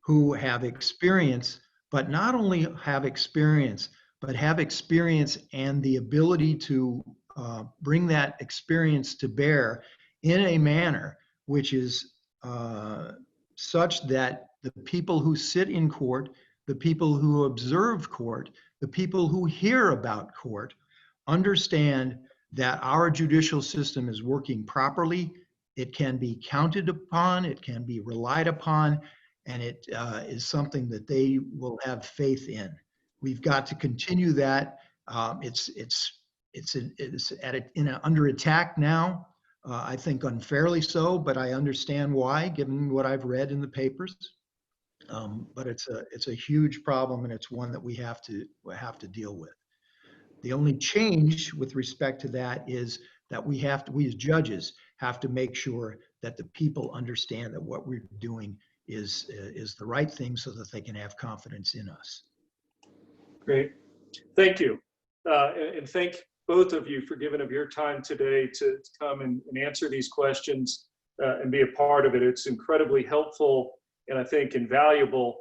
who have experience, but not only have experience, but have experience and the ability to bring that experience to bear in a manner which is such that the people who sit in court, the people who observe court, the people who hear about court, understand that our judicial system is working properly, it can be counted upon, it can be relied upon, and it is something that they will have faith in. We've got to continue that. It's under attack now. I think unfairly so, but I understand why, given what I've read in the papers. But it's a huge problem, and it's one that we have to deal with. The only change with respect to that is that we as judges have to make sure that the people understand that what we're doing is the right thing, so that they can have confidence in us. Great. Thank you. And thank both of you for giving up your time today to come and answer these questions and be a part of it. It's incredibly helpful and I think invaluable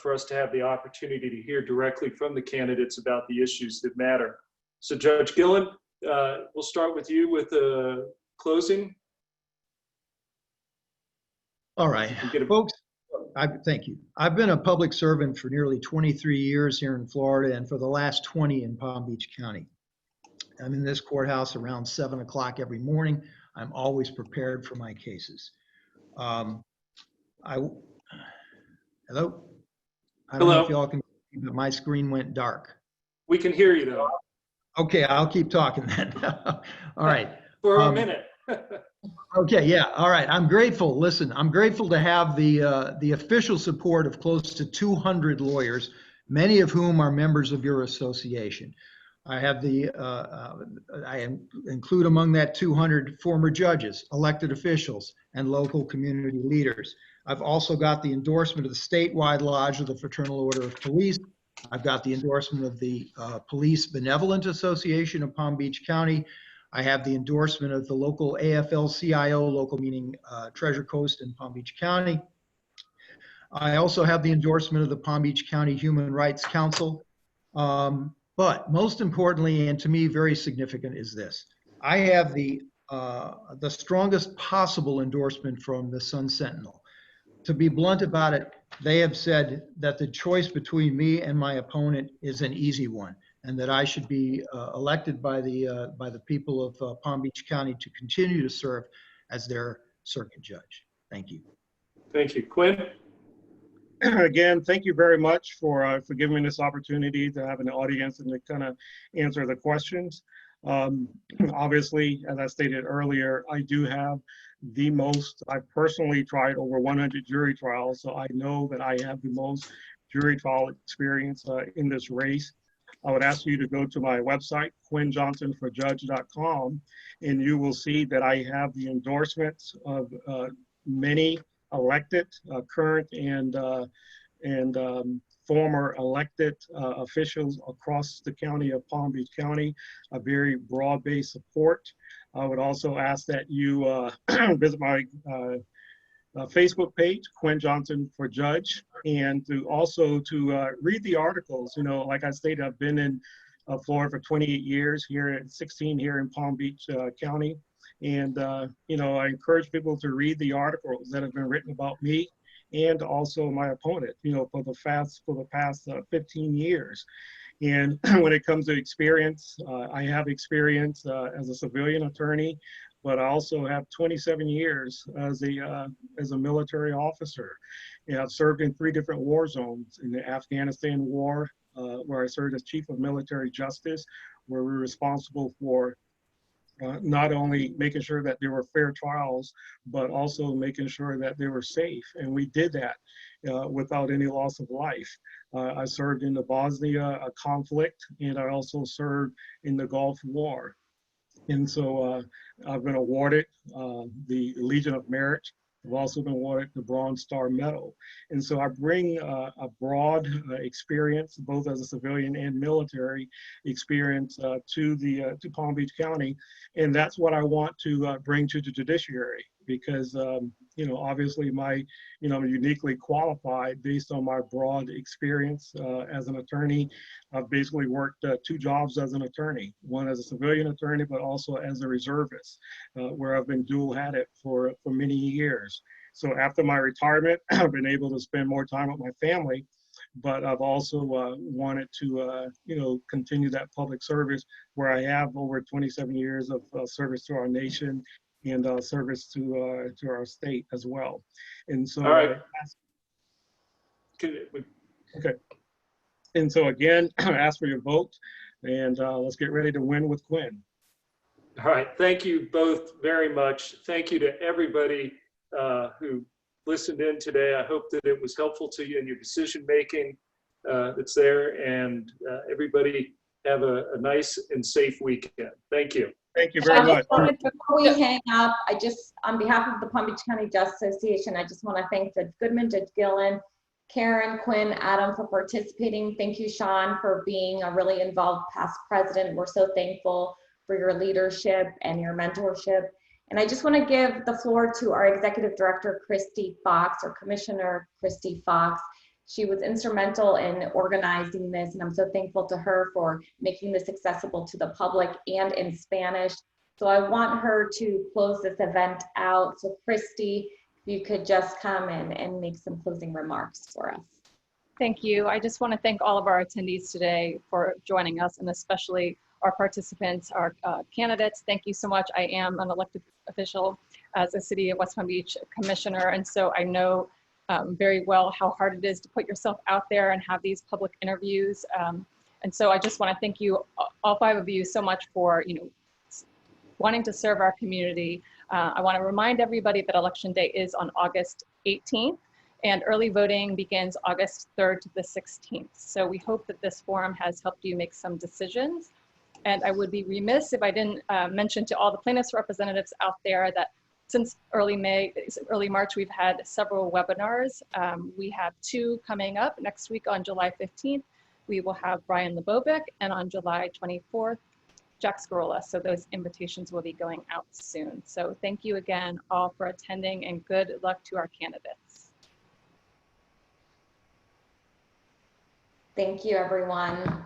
for us to have the opportunity to hear directly from the candidates about the issues that matter. So Judge Gillen, we'll start with you with the closing. All right, folks, thank you. I've been a public servant for nearly 23 years here in Florida, and for the last 20 in Palm Beach County. I'm in this courthouse around 7 o'clock every morning. I'm always prepared for my cases. Hello? I don't know if y'all can see, but my screen went dark. We can hear you though. Okay, I'll keep talking then. All right. For a minute. Okay, yeah, all right. I'm grateful. Listen, I'm grateful to have the official support of close to 200 lawyers, many of whom are members of your association. I have include among that 200 former judges, elected officials, and local community leaders. I've also got the endorsement of the statewide lodge of the Fraternal Order of Police. I've got the endorsement of the Police Benevolent Association of Palm Beach County. I have the endorsement of the local AFL-CIO, local meaning Treasure Coast and Palm Beach County. I also have the endorsement of the Palm Beach County Human Rights Council. But most importantly, and to me very significant, is this. I have the strongest possible endorsement from the Sun Sentinel. To be blunt about it, they have said that the choice between me and my opponent is an easy one, and that I should be elected by the people of Palm Beach County to continue to serve as their circuit judge. Thank you. Thank you. Quinn? Again, thank you very much for giving me this opportunity to have an audience and to kind of answer the questions. Obviously, as I stated earlier, I do have the most. I've personally tried over 100 jury trials, so I know that I have the most jury trial experience in this race. I would ask you to go to my website, quinnjohnsonforjudge.com, and you will see that I have the endorsements of many elected, current, and former elected officials across the county of Palm Beach County, a very broad-based support. I would also ask that you visit my Facebook page, Quinn Johnson for Judge, and to read the articles. You know, like I stated, I've been in Florida for 28 years, here at 16 here in Palm Beach County. And, you know, I encourage people to read the articles that have been written about me and also my opponent, you know, for the past 15 years. And when it comes to experience, I have experience as a civilian attorney, but I also have 27 years as a military officer. And I've served in 3 different war zones: in the Afghanistan War, where I served as Chief of Military Justice, where we were responsible for not only making sure that there were fair trials, but also making sure that they were safe. And we did that without any loss of life. I served in the Bosnia conflict, and I also served in the Gulf War. And so I've been awarded the Legion of Merit. I've also been awarded the Bronze Star Medal. And so I bring a broad experience, both as a civilian and military experience, to Palm Beach County. And that's what I want to bring to the judiciary, because, you know, obviously I'm uniquely qualified based on my broad experience as an attorney. I've basically worked 2 jobs as an attorney, one as a civilian attorney, but also as a reservist, where I've been dual-hatted for many years. So after my retirement, I've been able to spend more time with my family, but I've also wanted to, you know, continue that public service, where I have over 27 years of service to our nation and service to our state as well. And so, all right. Okay. And so again, ask for your vote, and let's get ready to win with Quinn. All right. Thank you both very much. Thank you to everybody who listened in today. I hope that it was helpful to you in your decision making that's there. And everybody have a nice and safe weekend. Thank you. Thank you very much. Before we hang up, on behalf of the Palm Beach County Justice Association, I just want to thank Judge Goodman, Judge Gillen, Caryn, Quinn, Adam for participating. Thank you, Sean, for being a really involved past president. We're so thankful for your leadership and your mentorship. And I just want to give the floor to our Executive Director, Christy Fox, or Commissioner Christy Fox. She was instrumental in organizing this, and I'm so thankful to her for making this accessible to the public and in Spanish. So I want her to close this event out. So Christy, if you could just come in and make some closing remarks for us. Thank you. I just want to thank all of our attendees today for joining us, and especially our participants, our candidates. Thank you so much. I am an elected official as a City of West Palm Beach Commissioner, and so I know very well how hard it is to put yourself out there and have these public interviews. And so I just want to thank you, all 5 of you, so much for wanting to serve our community, I want to remind everybody that Election Day is on August 18th, and early voting begins August 3rd to the 16th. So we hope that this forum has helped you make some decisions. And I would be remiss if I didn't mention to all the plaintiffs' representatives out there that since early March, we've had several webinars. We have 2 coming up next week on July 15th. We will have Brian Lebovic, and on July 24th, Jack Scarola. So those invitations will be going out soon. So thank you again all for attending, and good luck to our candidates. Thank you, everyone.